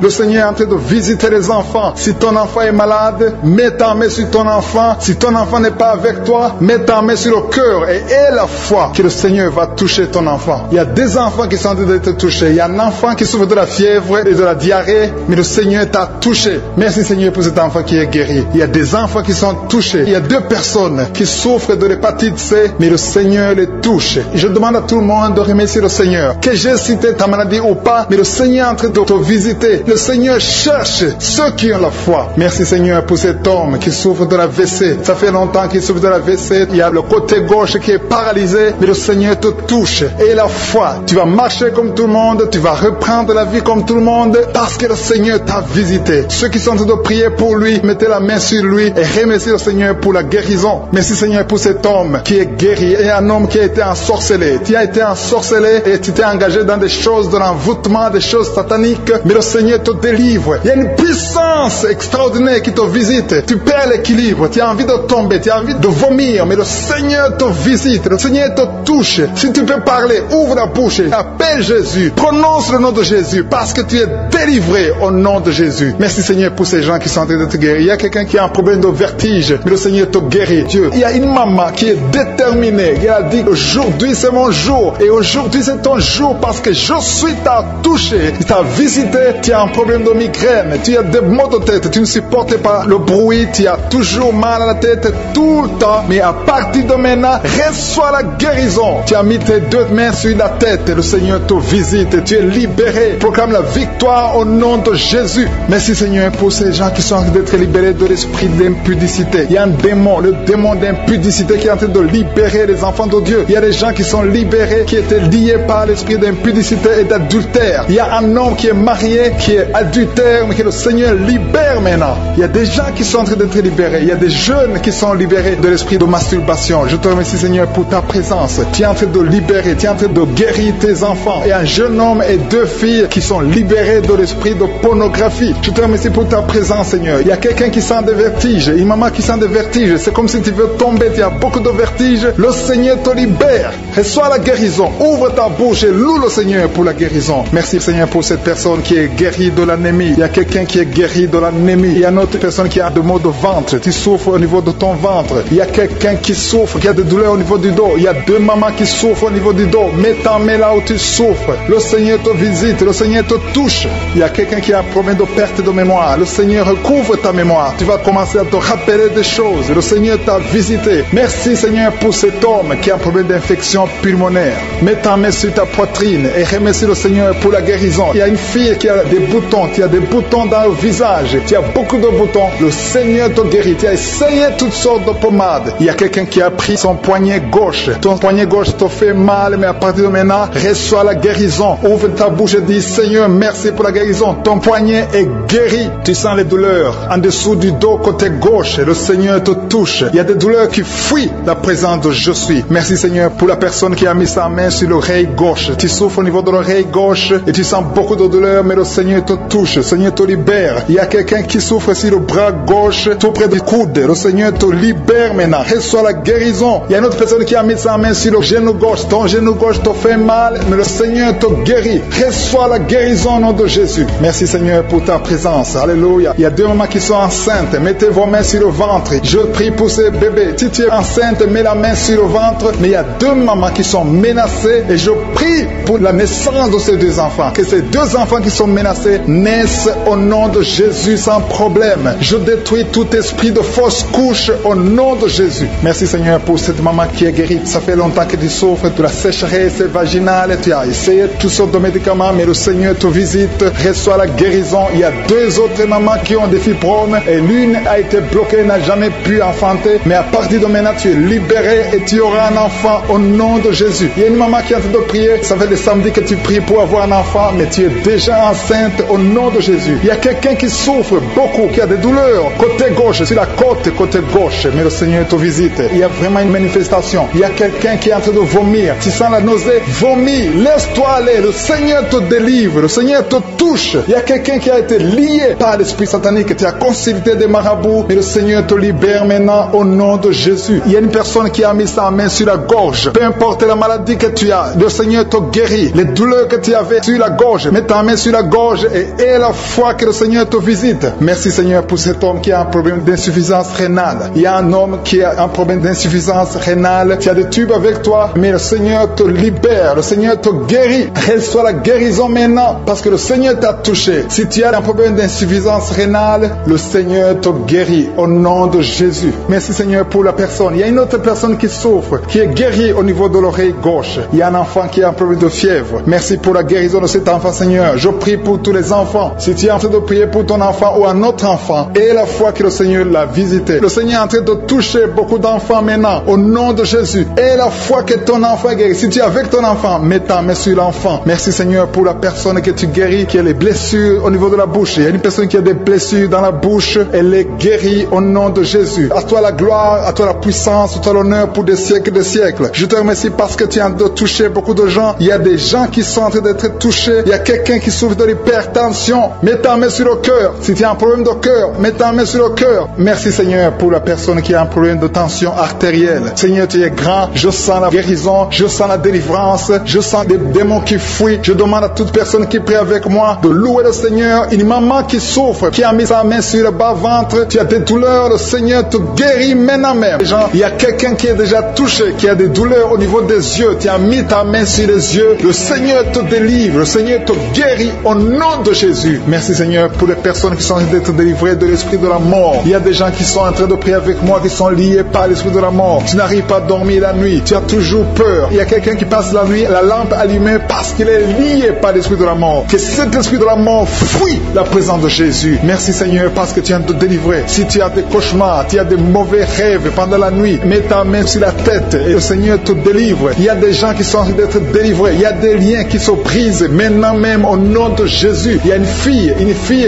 Le Seigneur est en train de visiter les enfants. Si ton enfant est malade, mets ta main sur ton enfant. Si ton enfant n'est pas avec toi, mets ta main sur le cœur et aie la foi que le Seigneur va toucher ton enfant. Il y a des enfants qui sont en train d'être touchés. Il y a un enfant qui souffre de la fièvre et de la diarrhée, mais le Seigneur t'a touché. Merci Seigneur pour cet enfant qui est guéri. Il y a des enfants qui sont touchés. Il y a 2 personnes qui souffrent de l'hépatite C, mais le Seigneur les touche. Je demande à tout le monde de remercier le Seigneur. Que j'ai cité ta maladie ou pas, mais le Seigneur est en train de te visiter. Le Seigneur cherche ceux qui ont la foi. Merci Seigneur pour cet homme qui souffre de la WC. Ça fait longtemps qu'il souffre de la WC. Il y a le côté gauche qui est paralysé, mais le Seigneur te touche. Et la foi, tu vas marcher comme tout le monde, tu vas reprendre la vie comme tout le monde, parce que le Seigneur t'a visité. Ceux qui sont en train de prier pour lui, mettez la main sur lui et remerciez le Seigneur pour la guérison. Merci Seigneur pour cet homme qui est guéri et un homme qui a été ensorcelé. Tu as été ensorcelé et tu t'es engagé dans des choses de l'envoûtement, des choses sataniques, mais le Seigneur te délivre. Il y a une puissance extraordinaire qui te visite. Tu perds l'équilibre, tu as envie de tomber, tu as envie de vomir, mais le Seigneur te visite, le Seigneur te touche. Si tu peux parler, ouvre la bouche, appelle Jésus, prononce le nom de Jésus, parce que tu es délivré au nom de Jésus. Merci Seigneur pour ces gens qui sont en train de te guérir. Il y a quelqu'un qui a un problème de vertige, mais le Seigneur te guérit. Dieu. Il y a une maman qui est déterminée, qui a dit aujourd'hui c'est mon jour, et aujourd'hui c'est ton jour parce que je suis t'a touché, il t'a visité. Tu as un problème de migraine, tu as des maux de tête, tu ne supportes pas le bruit, tu as toujours mal à la tête tout le temps, mais à partir de maintenant, reçois la guérison. Tu as mis tes 2 mains sur la tête, le Seigneur te visite, tu es libéré. Proclame la victoire au nom de Jésus. Merci Seigneur pour ces gens qui sont en train d'être libérés de l'esprit d'impudicité. Il y a un démon, le démon d'impudicité qui est en train de libérer les enfants de Dieu. Il y a des gens qui sont libérés, qui étaient liés par l'esprit d'impudicité et d'adultère. Il y a un homme qui est marié, qui est adultère, mais que le Seigneur libère maintenant. Il y a des gens qui sont en train d'être libérés. Il y a des jeunes qui sont libérés de l'esprit de masturbation. Je te remercie Seigneur pour ta présence. Tu es en train de libérer, tu es en train de guérir tes enfants. Et un jeune homme et 2 filles qui sont libérés de l'esprit de pornographie. Je te remercie pour ta présence Seigneur. Il y a quelqu'un qui sent des vertiges, une maman qui sent des vertiges. C'est comme si tu veux tomber, tu as beaucoup de vertiges. Le Seigneur te libère. Reçois la guérison. Ouvre ta bouche et loue le Seigneur pour la guérison. Merci Seigneur pour cette personne qui est guérie de l'anémie. Il y a quelqu'un qui est guéri de l'anémie. Il y a une autre personne qui a des maux de ventre. Tu souffres au niveau de ton ventre. Il y a quelqu'un qui souffre, qui a des douleurs au niveau du dos. Il y a 2 mamans qui souffrent au niveau du dos. Mets ta main là où tu souffres. Le Seigneur te visite. Le Seigneur te touche. Il y a quelqu'un qui a un problème de perte de mémoire. Le Seigneur recouvre ta mémoire. Tu vas commencer à te rappeler des choses. Le Seigneur t'a visité. Merci Seigneur pour cet homme qui a un problème d'infection pulmonaire. Mets ta main sur ta poitrine et remercie le Seigneur pour la guérison. Il y a une fille qui a des boutons. Tu as des boutons dans le visage. Tu as beaucoup de boutons. Le Seigneur te guérit. Tu as essayé toutes sortes de pommades. Il y a quelqu'un qui a pris son poignet gauche. Ton poignet gauche te fait mal, mais à partir de maintenant, reçois la guérison. Ouvre ta bouche et dis Seigneur, merci pour la guérison. Ton poignet est guéri. Tu sens les douleurs en dessous du dos côté gauche. Le Seigneur te touche. Il y a des douleurs qui fuient la présence de je suis. Merci Seigneur pour la personne qui a mis sa main sur l'oreille gauche. gauche. Tu souffres au niveau de l'oreille gauche et tu sens beaucoup de douleur, mais le Seigneur te touche, le Seigneur te libère. Il y a quelqu'un qui souffre sur le bras gauche, tout près du coude. Le Seigneur te libère maintenant. Reçois la guérison. Il y a une autre personne qui a mis sa main sur le genou gauche. Ton genou gauche te fait mal, mais le Seigneur te guérit. Reçois la guérison au nom de Jésus. Merci Seigneur pour ta présence. Alléluia. Il y a deux mamans qui sont enceintes. Mettez vos mains sur le ventre. Je prie pour ces bébés. Si tu es enceinte, mets la main sur le ventre. Mais il y a deux mamans qui sont menacées et je prie pour la naissance de ces deux enfants. Que ces deux enfants qui sont menacés naissent au nom de Jésus sans problème. Je détruis tout esprit de fausse couche au nom de Jésus. Merci Seigneur pour cette maman qui est guérie. Ça fait longtemps que tu souffres de la sécheresse vaginale. Tu as essayé toutes sortes de médicaments, mais le Seigneur te visite. Reçois la guérison. Il y a deux autres mamans qui ont des fibromes et l'une a été bloquée, n'a jamais pu enfanter. Mais à partir de maintenant, tu es libéré et tu auras un enfant au nom de Jésus. Il y a une maman qui est en train de prier. Ça fait des samedis que tu pries pour avoir un enfant, mais tu es déjà enceinte au nom de Jésus. Il y a quelqu'un qui souffre beaucoup, qui a des douleurs côté gauche, sur la côte côté gauche, mais le Seigneur te visite. Il y a vraiment une manifestation. Il y a quelqu'un qui est en train de vomir. Tu sens la nausée, vomis, laisse-toi aller. Le Seigneur te délivre, le Seigneur te touche. Il y a quelqu'un qui a été lié par l'esprit satanique. Tu as consulté des marabouts, mais le Seigneur te libère maintenant au nom de Jésus. Il y a une personne qui a mis sa main sur la gorge. Peu importe la maladie que tu as, le Seigneur te guérit. Les douleurs que tu avais sur la gorge, mets ta main sur la gorge et aie la foi que le Seigneur te visite. Merci Seigneur pour cet homme qui a un problème d'insuffisance rénale. Il y a un homme qui a un problème d'insuffisance rénale. Tu as des tubes avec toi, mais le Seigneur te libère. Le Seigneur te guérit. Reçois la guérison maintenant parce que le Seigneur t'a touché. Si tu as un problème d'insuffisance rénale, le Seigneur te guérit au nom de Jésus. Merci Seigneur pour la personne. Il y a une autre personne qui souffre, qui est guérie au niveau de l'oreille gauche. Il y a un enfant qui a un problème de fièvre. Merci pour la guérison de cet enfant Seigneur. Je prie pour tous les enfants. Si tu es en train de prier pour ton enfant ou un autre enfant, et la foi que le Seigneur l'a visité. Le Seigneur est en train de toucher beaucoup d'enfants maintenant au nom de Jésus. Et la foi que ton enfant est guéri. Si tu es avec ton enfant, mets ta main sur l'enfant. Merci Seigneur pour la personne que tu guéris, qui a les blessures au niveau de la bouche. Il y a une personne qui a des blessures dans la bouche. Elle est guérie au nom de Jésus. À toi la gloire, à toi la puissance, à toi l'honneur pour des siècles et des siècles. Je te remercie parce que tu es en train de toucher beaucoup de gens. Il y a des gens qui sont en train d'être touchés. Il y a quelqu'un qui souffre de l'hypertension. Mets ta main sur le cœur. Si tu as un problème de cœur, mets ta main sur le cœur. Merci Seigneur pour la personne qui a un problème de tension artérielle. Seigneur, tu es grand. Je sens la guérison. Je sens la délivrance. Je sens des démons qui fuient. Je demande à toute personne qui prie avec moi de louer le Seigneur. Une maman qui souffre, qui a mis sa main sur le bas-ventre. Tu as des douleurs. Le Seigneur te guérit maintenant même. Il y a quelqu'un qui est déjà touché, qui a des douleurs au niveau des yeux. Tu as mis ta main sur les yeux. Le Seigneur te délivre. Le Seigneur te guérit au nom de Jésus. Merci Seigneur pour les personnes qui sont en train d'être délivrées de l'esprit de la mort. Il y a des gens qui sont en train de prier avec moi, qui sont liés par l'esprit de la mort. Tu n'arrives pas à dormir la nuit. Tu as toujours peur. Il y a quelqu'un qui passe la nuit, la lampe allumée parce qu'il est lié par l'esprit de la mort. Que cet esprit de la mort fuit la présence de Jésus. Merci Seigneur parce que tu viens de te délivrer. Si tu as des cauchemars, tu as des mauvais rêves pendant la nuit, mets ta main sur la tête et le Seigneur te délivre. Il y a des gens qui sont en train d'être délivrés. Il y a des liens qui se brisent maintenant même au nom de Jésus. Il y a une fille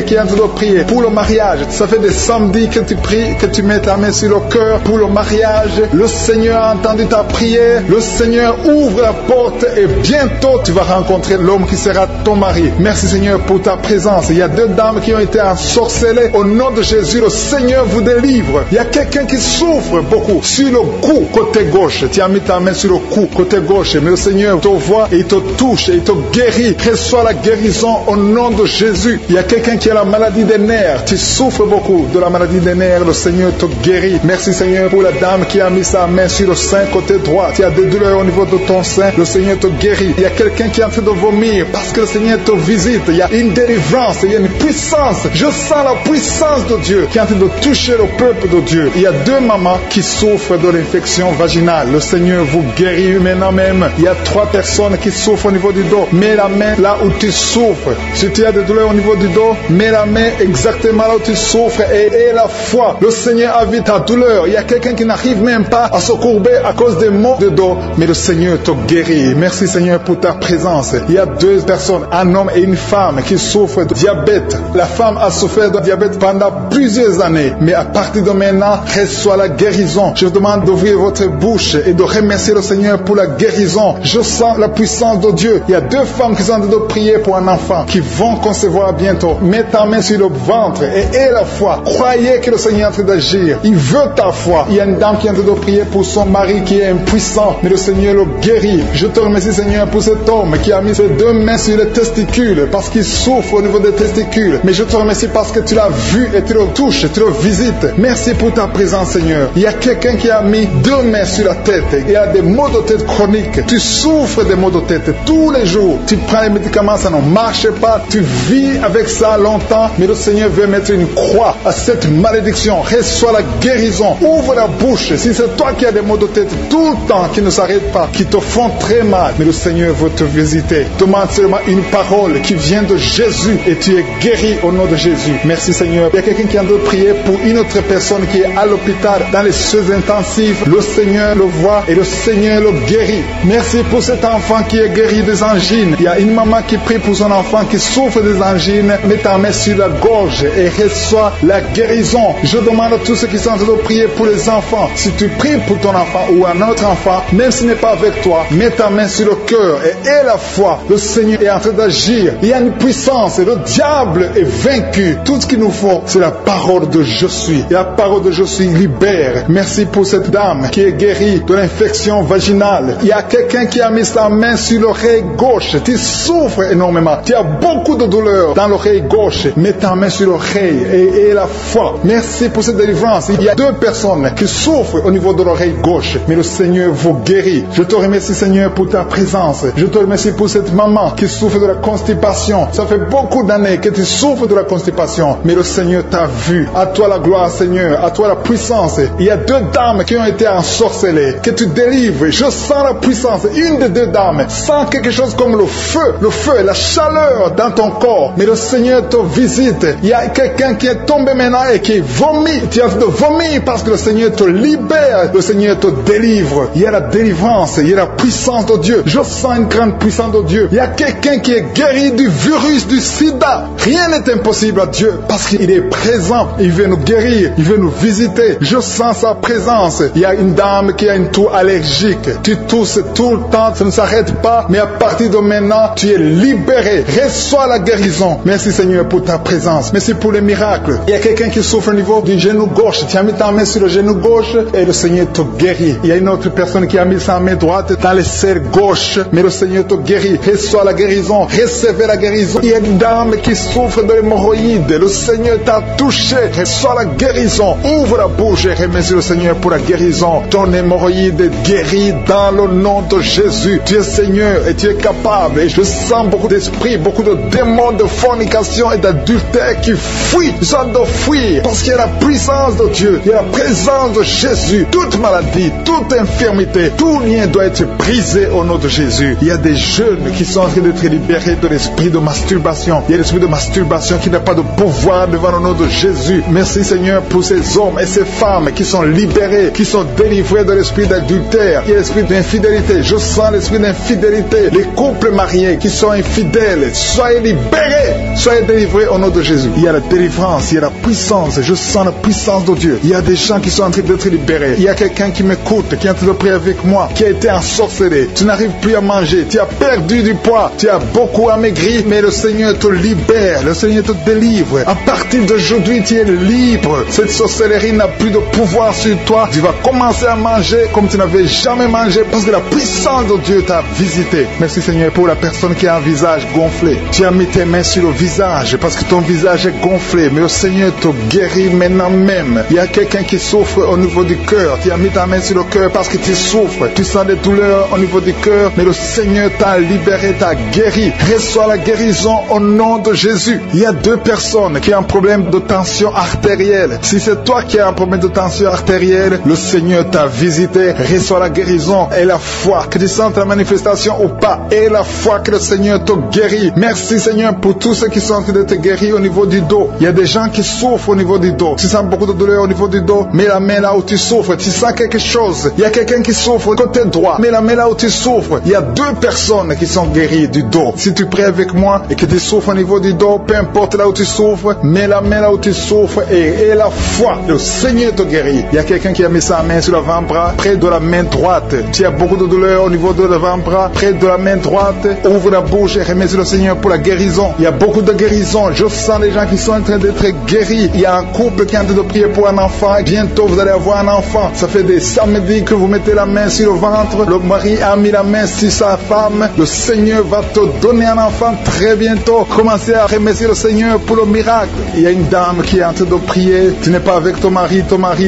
qui est en train de prier pour le mariage. Ça fait des samedis que tu pries, que tu mets ta main sur le cœur pour le mariage. Le Seigneur a entendu ta prière. Le Seigneur ouvre la porte et bientôt tu vas rencontrer l'homme qui sera ton mari. Merci Seigneur pour ta présence. Il y a deux dames qui ont été ensorcelées. Au nom de Jésus, le Seigneur vous délivre. Il y a quelqu'un qui souffre beaucoup sur le cou, côté gauche. Tu as mis ta main sur le cou, côté gauche. Mais le Seigneur te voit et il te touche et il te guérit. Reçois la guérison au nom de Jésus. Il y a quelqu'un qui a la maladie des nerfs. Tu souffres beaucoup de la maladie des nerfs. Le Seigneur te guérit. Merci Seigneur pour la dame qui a mis sa main sur le sein côté droit. Tu as des douleurs au niveau de ton sein. Le Seigneur te guérit. Il y a quelqu'un qui est en train de vomir parce que le Seigneur te visite. Il y a une délivrance. Il y a une puissance. Je sens la puissance de Dieu qui est en train de toucher le peuple de Dieu. Il y a deux mamans qui souffrent de l'infection vaginale. Le Seigneur vous guérit maintenant même. Il y a trois personnes qui souffrent au niveau du dos. Mets la main là où tu souffres. Si tu as des douleurs au niveau du dos, mets la main exactement là où tu souffres et aie la foi. Le Seigneur a vu ta douleur. Il y a quelqu'un qui n'arrive même pas à se courber à cause des maux de dos, mais le Seigneur te guérit. Merci Seigneur pour ta présence. Il y a deux personnes, un homme et une femme qui souffrent de diabète. La femme a souffert de diabète pendant plusieurs années, mais à partir de maintenant, reçoit la guérison. Je vous demande d'ouvrir votre bouche et de remercier le Seigneur pour la guérison. Je sens la la puissance de Dieu. Il y a 2 femmes qui sont en train de prier pour un enfant qui vont concevoir bientôt. Mets ta main sur le ventre et aie la foi. Croyez que le Seigneur est en train d'agir. Il veut ta foi. Il y a une dame qui est en train de prier pour son mari qui est impuissant, mais le Seigneur le guérit. Je te remercie, Seigneur, pour cet homme qui a mis ses 2 mains sur les testicules parce qu'il souffre au niveau des testicules. Mais je te remercie parce que tu l'as vu et tu le touches, tu le visites. Merci pour ta présence, Seigneur. Il y a quelqu'un qui a mis 2 mains sur la tête. Il y a des maux de tête chroniques. Tu souffres des maux de tête tous les jours. Tu prends les médicaments, ça ne marche pas. Tu vis avec ça longtemps, mais le Seigneur veut mettre une croix à cette malédiction. Reçois la guérison. Ouvre la bouche. Si c'est toi qui as des maux de tête tout le temps, qui ne s'arrêtent pas, qui te font très mal, mais le Seigneur veut te visiter. Demande seulement une parole qui vient de Jésus et tu es guéri au nom de Jésus. Merci, Seigneur. Il y a quelqu'un qui est en train de prier pour une autre personne qui est à l'hôpital dans les soins intensifs. Le Seigneur le voit et le Seigneur le guérit. Merci pour cet enfant qui est guéri des angines. Il y a une maman qui prie pour son enfant qui souffre des angines. Mets ta main sur la gorge et reçois la guérison. Je demande à tous ceux qui sont en train de prier pour les enfants. Si tu pries pour ton enfant ou un autre enfant, même s'il n'est pas avec toi, mets ta main sur le cœur et aie la foi. Le Seigneur est en train d'agir. Il y a une puissance et le diable est vaincu. Tout ce qu'il nous faut, c'est la parole de je suis. Et la parole de je suis libère. Merci pour cette dame qui est guérie de l'infection vaginale. Il y a quelqu'un qui a mis sa main sur l'oreille gauche. Tu souffres énormément. Tu as beaucoup de douleur dans l'oreille gauche. Mets ta main sur l'oreille et la foi. Merci pour cette délivrance. Il y a 2 personnes qui souffrent au niveau de l'oreille gauche, mais le Seigneur vous guérit. Je te remercie, Seigneur, pour ta présence. Je te remercie pour cette maman qui souffre de la constipation. Ça fait beaucoup d'années que tu souffres de la constipation, mais le Seigneur t'a vu. À toi la gloire, Seigneur. À toi la puissance. Il y a 2 dames qui ont été ensorcelées, que tu délivres. Je sens la puissance. Une des 2 dames sent quelque chose comme le feu et la chaleur dans ton corps. Mais le Seigneur te visite. Il y a quelqu'un qui est tombé maintenant et qui vomit. Tu as de vomir parce que le Seigneur te libère. Le Seigneur te délivre. Il y a la délivrance. Il y a la puissance de Dieu. Je sens une grande puissance de Dieu. Il y a quelqu'un qui est guéri du virus du sida. Rien n'est impossible à Dieu parce qu'il est présent. Il veut nous guérir. Il veut nous visiter. Je sens sa présence. Il y a une dame qui a une toux allergique. Tu tousses tout le temps. Ça ne s'arrête pas. Mais à partir de maintenant, tu es libéré. Reçois la guérison. Merci, Seigneur, pour ta présence. Merci pour les miracles. Il y a quelqu'un qui souffre au niveau du genou gauche. Tu as mis ta main sur le genou gauche et le Seigneur te guérit. Il y a une autre personne qui a mis sa main droite dans le serre gauche, mais le Seigneur te guérit. Reçois la guérison. Recevez la guérison. Il y a une dame qui souffre de l'hémorroïde. Le Seigneur t'a touché. Reçois la guérison. Ouvre la bouche et remercie le Seigneur pour la guérison. Ton hémorroïde est guéri dans le nom de Jésus. Tu es Seigneur et tu es capable. Et je sens beaucoup d'esprits, beaucoup de démons de fornication et d'adultère qui fuient. Ils sont de fuir parce qu'il y a la puissance de Dieu. Il y a la présence de Jésus. Toute maladie, toute infirmité, tout lien doit être brisé au nom de Jésus. Il y a des jeunes qui sont en train d'être libérés de l'esprit de masturbation. Il y a l'esprit de masturbation qui n'a pas de pouvoir devant le nom de Jésus. Merci, Seigneur, pour ces hommes et ces femmes qui sont libérés, qui sont délivrés de l'esprit d'adultère. Il y a l'esprit d'infidélité. Je sens l'esprit d'infidélité. Les couples mariés qui sont infidèles, soyez libérés, soyez délivrés au nom de Jésus. Il y a la délivrance, il y a la puissance. Je sens la puissance de Dieu. Il y a des gens qui sont en train d'être libérés. Il y a quelqu'un qui m'écoute, qui est en train de prier avec moi, qui a été ensorcelé. Tu n'arrives plus à manger. Tu as perdu du poids. Tu as beaucoup amaigri, mais le Seigneur te libère. Le Seigneur te délivre. À partir d'aujourd'hui, tu es libre. Cette sorcellerie n'a plus de pouvoir sur toi. Tu vas commencer à manger comme tu n'avais jamais mangé parce que la puissance de Dieu t'a visité. Merci, Seigneur, pour la personne qui a un visage gonflé. Tu as mis tes mains sur le visage parce que ton visage est gonflé, mais le Seigneur te guérit maintenant même. Il y a quelqu'un qui souffre au niveau du cœur. Tu as mis ta main sur le cœur parce que tu souffres. Tu sens des douleurs au niveau du cœur, mais le Seigneur t'a libéré, t'a guéri. Reçois la guérison au nom de Jésus. Il y a 2 personnes qui ont un problème de tension artérielle. Si c'est toi qui as un problème de tension artérielle, le Seigneur t'a visité. Reçois la guérison et la foi. Que tu sentes la manifestation ou pas, et la foi que le Seigneur te guérit. Merci, Seigneur, pour tous ceux qui sont en train de te guérir au niveau du dos. Il y a des gens qui souffrent au niveau du dos. Tu sens beaucoup de douleur au niveau du dos. Mets la main là où tu souffres. Tu sens quelque chose. Il y a quelqu'un qui souffre côté droit. Mets la main là où tu souffres. Il y a 2 personnes qui sont guéries du dos. Si tu pries avec moi et que tu souffres au niveau du dos, peu importe là où tu souffres, mets la main là où tu souffres et la foi. Le Seigneur te guérit. Il y a quelqu'un qui a mis sa main sur l'avant-bras, près de la main droite. Tu as beaucoup de douleur au niveau de l'avant-bras. l'avant-bras, près de la main droite. Ouvre la bouche et remercie le Seigneur pour la guérison. Il y a beaucoup de guérisons. Je sens les gens qui sont en train d'être guéris. Il y a un couple qui est en train de prier pour un enfant. Bientôt, vous allez avoir un enfant. Ça fait des samedis que vous mettez la main sur le ventre. Le mari a mis la main sur sa femme. Le Seigneur va te donner un enfant très bientôt. Commencez à remercier le Seigneur pour le miracle. Il y a une dame qui est en train de prier. Tu n'es pas avec ton mari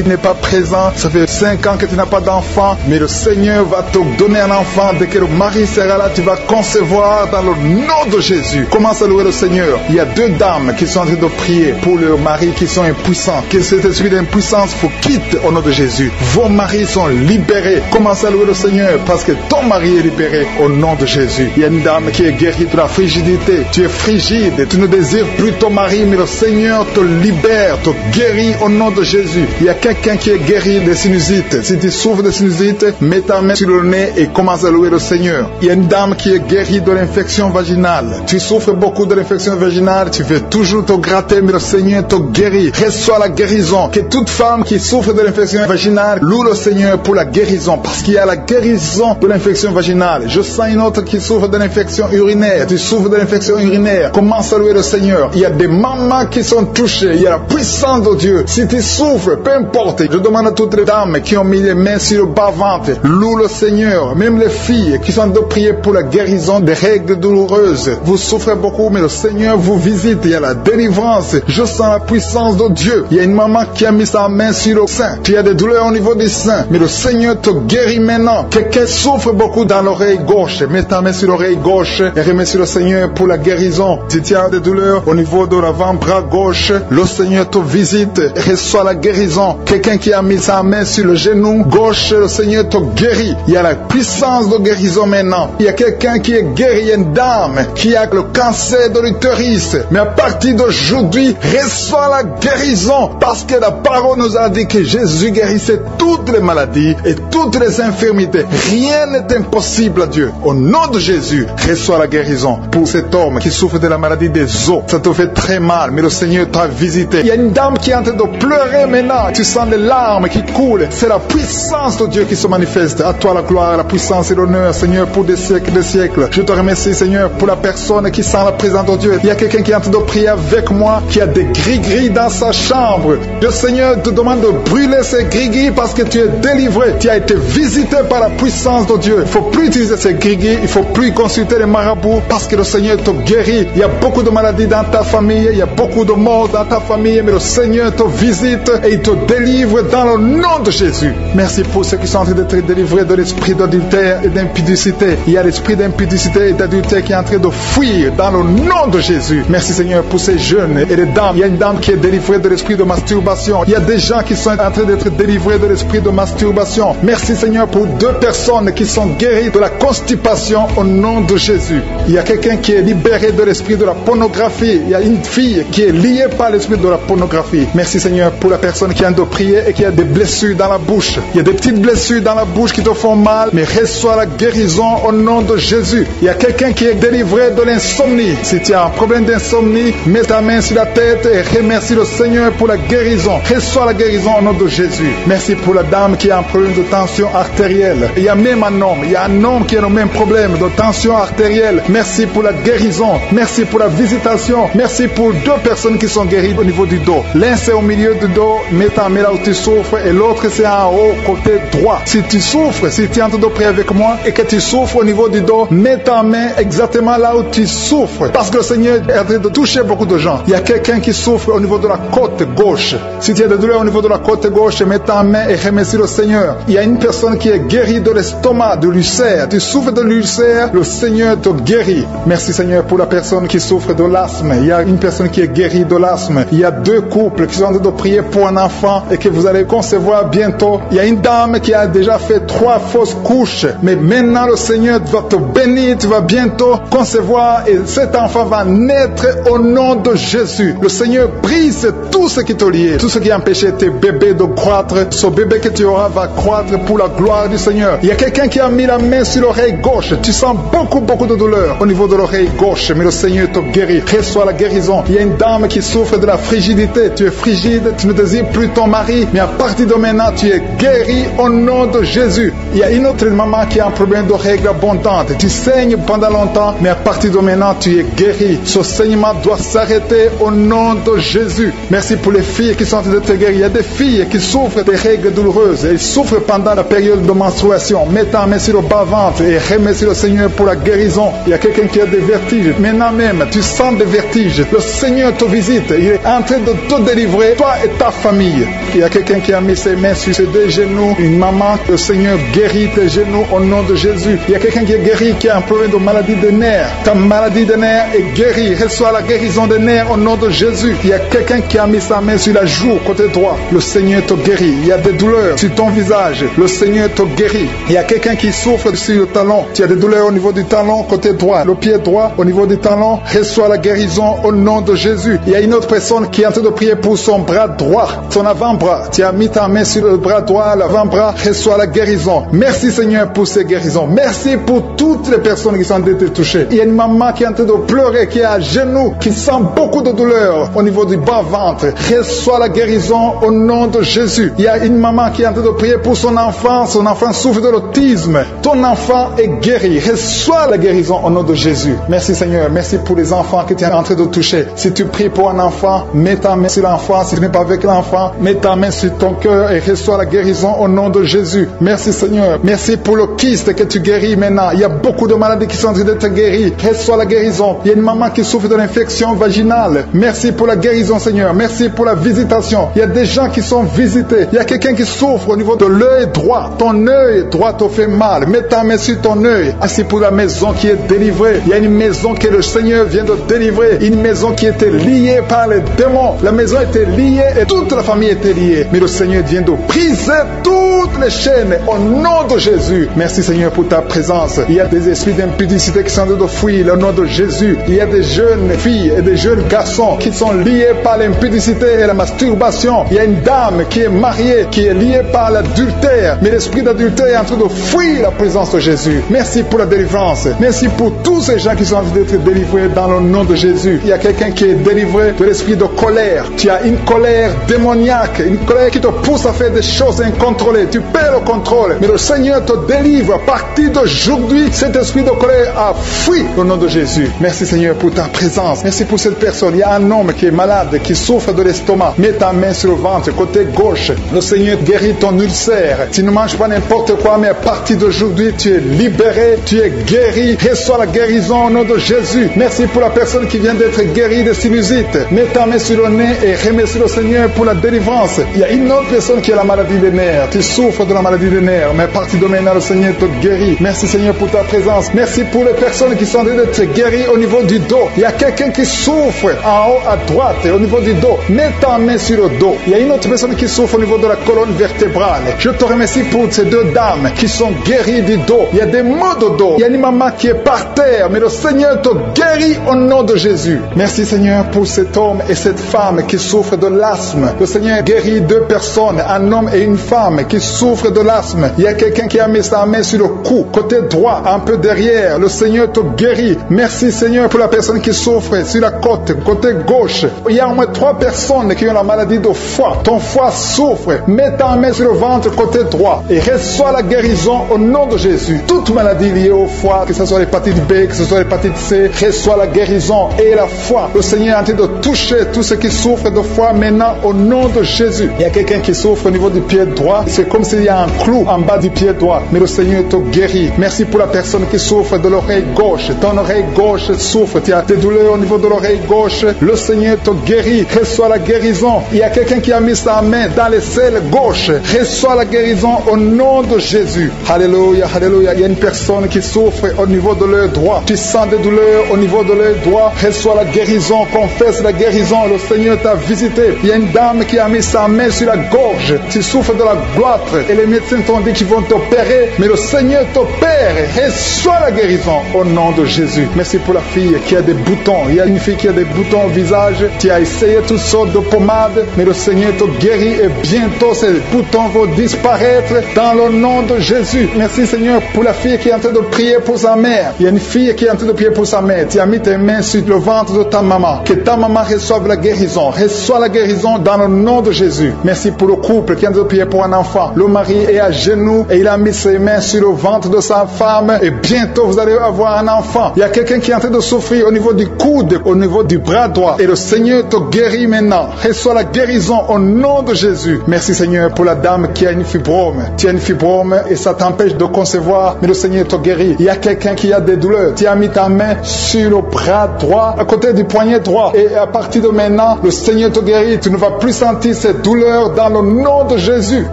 n'est pas présent. Ça fait 5 ans que tu n'as pas d'enfant. Mais le Seigneur va te donner un enfant. Dès que le mari sera là, tu vas concevoir dans le nom de Jésus. Commence à louer le Seigneur. Il y a 2 dames qui sont en train de prier pour leurs maris qui sont impuissants. Que cet esprit d'impuissance faut quitte au nom de Jésus. Vos maris sont libérés. Commence à louer le Seigneur parce que ton mari est libéré au nom de Jésus. Il y a une dame qui est guérie de la frigidité. Tu es frigide. Tu ne désires plus ton mari, mais le Seigneur te libère, te guérit au nom de Jésus. Il y a quelqu'un qui est guéri des sinusites. Si tu souffres de sinusite, mets ta main sur le nez et commence à louer le Seigneur. Il y a une dame qui est guérie de l'infection vaginale. Tu souffres beaucoup de l'infection vaginale, tu veux toujours te gratter, mais le Seigneur te guérit. Reçois la guérison. Que toute femme qui souffre de l'infection vaginale loue le Seigneur pour la guérison, parce qu'il y a la guérison de l'infection vaginale. Je sens une autre qui souffre de l'infection urinaire. Tu souffres de l'infection urinaire. Commence à louer le Seigneur. Il y a des mamans qui sont touchées. Il y a la puissance de Dieu. Si tu souffres, peu importe. Je demande à toutes les dames qui ont mis les mains sur le bas-ventre, loue le Seigneur. Même les filles qui sont de prier pour la guérison des règles douloureuses. Vous souffrez beaucoup, mais le Seigneur vous visite. Il y a la délivrance. Je sens la puissance de Dieu. Il y a une maman qui a mis sa main sur le sein. Tu as des douleurs au niveau du sein, mais le Seigneur te guérit maintenant. Quelqu'un souffre beaucoup dans l'oreille gauche. Mets ta main sur l'oreille gauche et remercie le Seigneur pour la guérison. Si tu as des douleurs au niveau de l'avant-bras gauche, le Seigneur te visite. Reçois la guérison. Quelqu'un qui a mis sa main sur le genou gauche, le Seigneur te guérit. Il y a la puissance de guérison maintenant. Il y a quelqu'un qui est guéri, une dame qui a le cancer de l'utérus. Mais à partir d'aujourd'hui, reçois la guérison, parce que la parole nous a dit que Jésus guérissait toutes les maladies et toutes les infirmités. Rien n'est impossible à Dieu. Au nom de Jésus, reçois la guérison pour cet homme qui souffre de la maladie des os. Ça te fait très mal, mais le Seigneur t'a visité. Il y a une dame qui est en train de pleurer maintenant. Tu sens les larmes qui coulent. C'est la puissance de Dieu qui se manifeste. À toi la gloire, la puissance et l'honneur, Seigneur, pour des siècles et des siècles. Je te remercie, Seigneur, pour la personne qui sent la présence de Dieu. Il y a quelqu'un qui est en train de prier avec moi, qui a des gris-gris dans sa chambre. Le Seigneur te demande de brûler ces gris-gris parce que tu es délivré. Tu as été visité par la puissance de Dieu. Il ne faut plus utiliser ces gris-gris. Il ne faut plus consulter les marabouts parce que le Seigneur te guérit. Il y a beaucoup de maladies dans ta famille. Il y a beaucoup de morts dans ta famille. Mais le Seigneur te visite et il te délivre dans le nom de Jésus. Merci pour ceux qui sont en train d'être délivrés de l'esprit d'adultère et d'impudicité. Il y a l'esprit d'impudicité et d'adultère qui est en train de fuir dans le nom de Jésus. Merci Seigneur pour ces jeunes et les dames. Il y a une dame qui est délivrée de l'esprit de masturbation. Il y a des gens qui sont en train d'être délivrés de l'esprit de masturbation. Merci Seigneur pour 2 personnes qui sont guéries de la constipation au nom de Jésus. Il y a quelqu'un qui est libéré de l'esprit de la pornographie. Il y a une fille qui est liée par l'esprit de la pornographie. Merci Seigneur pour la personne qui a de prier et qui a des blessures dans la bouche. Il y a des petites blessures dans la bouche qui te font mal, mais reçois la guérison au nom de Jésus. Il y a quelqu'un qui est délivré de l'insomnie. Si tu as un problème d'insomnie, mets ta main sur la tête et remercie le Seigneur pour la guérison. Reçois la guérison au nom de Jésus. Merci pour la dame qui a un problème de tension artérielle. Il y a même un homme. Il y a un homme qui a le même problème de tension artérielle. Merci pour la guérison. Merci pour la visitation. Merci pour 2 personnes qui sont guéries au niveau du dos. L'un c'est au milieu du dos, mets ta main là où tu souffres, et l'autre c'est en haut, côté droit. Si tu souffres, si tu es en train de prier avec moi et que tu souffres au niveau du dos, mets ta main exactement là où tu souffres. Parce que le Seigneur est en train de toucher beaucoup de gens. Il y a quelqu'un qui souffre au niveau de la côte gauche. Si tu as des douleurs au niveau de la côte gauche, mets ta main et remercie le Seigneur. Il y a une personne qui est guérie de l'estomac, de l'ulcère. Tu souffres de l'ulcère, le Seigneur te guérit. Merci Seigneur pour la personne qui souffre de l'asthme. Il y a une personne qui est guérie de l'asthme. Il y a 2 couples qui sont en train de prier pour un enfant et que vous allez concevoir bientôt. Il y a une dame qui a déjà fait 3 fausses couches. Mais maintenant le Seigneur va te bénir. Tu vas bientôt concevoir et cet enfant va naître au nom de Jésus. Le Seigneur brise tout ce qui te lie, tout ce qui empêchait tes bébés de croître. Ce bébé que tu auras va croître pour la gloire du Seigneur. Il y a quelqu'un qui a mis la main sur l'oreille gauche. Tu sens beaucoup de douleur au niveau de l'oreille gauche, mais le Seigneur te guérit. Reçois la guérison. Il y a une dame qui souffre de la frigidité. Tu es frigide, tu ne désires plus ton mari, mais à partir de maintenant, tu es guéri au nom de Jésus. Il y a une autre maman qui a un problème de règles abondantes. Tu saignes pendant longtemps, mais à partir de maintenant, tu es guéri. Ce saignement doit s'arrêter au nom de Jésus. Merci pour les filles qui sont en train d'être guéries. Il y a des filles qui souffrent des règles douloureuses. Elles souffrent pendant la période de menstruation. Mets ta main sur le bas-ventre et remercie le Seigneur pour la guérison. Il y a quelqu'un qui a des vertiges. Maintenant même, tu sens des vertiges. Le Seigneur te visite. Il est en train de te délivrer, toi et ta famille. Il y a quelqu'un qui a mis ses mains sur ses deux genoux. Une maman, le Seigneur guérit tes genoux au nom de Jésus. Il y a quelqu'un qui est guéri, qui a un problème de maladie des nerfs. Ta maladie des nerfs est guérie. Reçois la guérison des nerfs au nom de Jésus. Il y a quelqu'un qui a mis sa main sur la joue, côté droit. Le Seigneur te guérit. Il y a des douleurs sur ton visage. Le Seigneur te guérit. Il y a quelqu'un qui souffre sur le talon. Tu as des douleurs au niveau du talon, côté droit. Le pied droit, au niveau du talon. Reçois la guérison au nom de Jésus. Il y a une autre personne qui est en train de prier pour son bras droit, son avant-bras. Tu as mis ta main sur le bras droit, l'avant-bras. Reçois la guérison. Merci Seigneur pour ces guérisons. Merci pour toutes les personnes qui sont en train de toucher. Il y a une maman qui est en train de pleurer, qui est à genoux, qui sent beaucoup de douleur au niveau du bas-ventre. Reçois la guérison au nom de Jésus. Il y a une maman qui est en train de prier pour son enfant. Son enfant souffre de l'autisme. Ton enfant est guéri. Reçois la guérison au nom de Jésus. Merci Seigneur. Merci pour les enfants que tu es en train de toucher. Si tu pries pour un enfant, mets ta main sur l'enfant. Si tu n'es pas avec l'enfant, mets ta main sur ton cœur et reçois la guérison au nom de Jésus. Merci Seigneur. Merci pour le kyste que tu guéris maintenant. Il y a beaucoup de maladies qui sont en train d'être guéries. Reçois la guérison. Il y a une maman qui souffre de l'infection vaginale. Merci pour la guérison Seigneur. Merci pour la visitation. Il y a des gens qui sont visités. Il y a quelqu'un qui souffre au niveau de l'œil droit. Ton œil droit te fait mal. Mets ta main sur ton œil. Ainsi pour la maison qui est délivrée. Il y a une maison que le Seigneur vient de délivrer. Une maison qui était liée par les démons. La maison était liée et toute la famille était liée. Mais le Seigneur vient de briser toutes les chaînes au nom de Jésus. Merci Seigneur pour ta présence. Il y a des esprits d'impudicité qui sont en train de fuir au nom de Jésus. Il y a des jeunes filles et des jeunes garçons qui sont liés par l'impudicité et la masturbation. Il y a une dame qui est mariée, qui est liée par l'adultère. Mais l'esprit d'adultère est en train de fuir la présence de Jésus. Merci pour la délivrance. Merci pour tous ces gens qui sont en train d'être délivrés dans le nom de Jésus. Il y a quelqu'un qui est délivré de l'esprit de colère. Tu as une colère démoniaque, une colère qui te pousse à faire des choses incontrôlées. Tu perds le contrôle. Mais le Seigneur te délivre. À partir d'aujourd'hui, cet esprit de colère a fui au nom de Jésus. Merci Seigneur pour ta présence. Merci pour cette personne. Il y a un homme qui est malade, qui souffre de l'estomac. Mets ta main sur le ventre, côté gauche. Le Seigneur guérit ton ulcère. Tu ne manges pas n'importe quoi, mais à partir d'aujourd'hui, tu es libéré, tu es guéri. Reçois la guérison au nom de Jésus. Merci pour la personne qui vient d'être guérie de sinusite. Mets ta main sur le nez et remercie le Seigneur pour la délivrance. Il y a une autre personne qui a la maladie des nerfs. Tu souffres de la maladie des nerfs, mais à partir de maintenant, le Seigneur te guérit. Merci Seigneur pour ta présence. Merci pour les personnes qui sont en train d'être guéries au niveau du dos. Il y a quelqu'un qui souffre en haut à droite, au niveau du dos. Mets ta main sur le dos. Il y a une autre personne qui souffre au niveau de la colonne vertébrale. Je te remercie pour ces deux dames qui sont guéries du dos. Il y a des maux de dos. Il y a une maman qui est par terre, mais le Seigneur te guérit au nom de Jésus. Merci Seigneur pour cet homme et cette femme qui souffrent de l'asthme. Le Seigneur guérit deux personnes, un homme et une femme qui souffrent de l'asthme. Il y a quelqu'un qui a mis sa main sur le cou, côté droit, un peu derrière. Le Seigneur te guérit. Merci Seigneur pour la personne qui souffre sur la côte, côté gauche. Il y a au moins 3 personnes qui ont la maladie de foie. Ton foie souffre. Mets ta main sur le ventre, côté droit, et reçois la guérison au nom de Jésus. Toute maladie liée au foie, que ce soit l'hépatite B, que ce soit l'hépatite C, reçois la guérison et la foi. Le Seigneur est en train de toucher tous ceux qui souffrent de foie maintenant au nom de Jésus. Il y a quelqu'un qui souffre au niveau du pied droit. C'est comme s'il y a un clou en bas du pied droit. Mais le Seigneur te guérit. Merci pour la personne qui souffre de l'oreille gauche. Ton oreille gauche souffre. Tu as des douleurs au niveau de l'oreille gauche. Le Seigneur te guérit. Reçois la guérison. Il y a quelqu'un qui a mis sa main dans les selles gauche. Reçois la guérison au nom de Jésus. Alléluia, alléluia. Il y a une personne qui souffre au niveau de l'œil droit. Tu sens des douleurs au niveau de l'œil droit. Reçois la guérison. Confesse la guérison. Le Seigneur t'a visité. Il y a une dame qui a mis sa main sur la gorge. Tu souffres de la gloître et les médecins t'ont dit qu'ils vont t'opérer, mais le Seigneur t'opère. Reçois la guérison au nom de Jésus. Merci pour la fille qui a des boutons. Il y a une fille qui a des boutons au visage. Tu as essayé toutes sortes de pommades, mais le Seigneur te guérit et bientôt ces boutons vont disparaître dans le nom de Jésus. Merci Seigneur pour la fille qui est en train de prier pour sa mère. Il y a une fille qui est en train de prier pour sa mère. Tu as mis tes mains sur le ventre de ta maman. Que ta maman reçoive la guérison. Reçois la guérison dans le nom de Jésus. Merci pour le couple qui est en train de prier pour un enfant. Le mari est à genoux genoux et il a mis ses mains sur le ventre de sa femme et bientôt vous allez avoir un enfant. Il y a quelqu'un qui est en train de souffrir au niveau du coude, au niveau du bras droit et le Seigneur te guérit maintenant. Reçois la guérison au nom de Jésus. Merci Seigneur pour la dame qui a une fibrome. Tu as une fibrome et ça t'empêche de concevoir, mais le Seigneur te guérit. Il y a quelqu'un qui a des douleurs. Tu as mis ta main sur le bras droit, à côté du poignet droit et à partir de maintenant, le Seigneur te guérit. Tu ne vas plus sentir ces douleurs dans le nom de Jésus.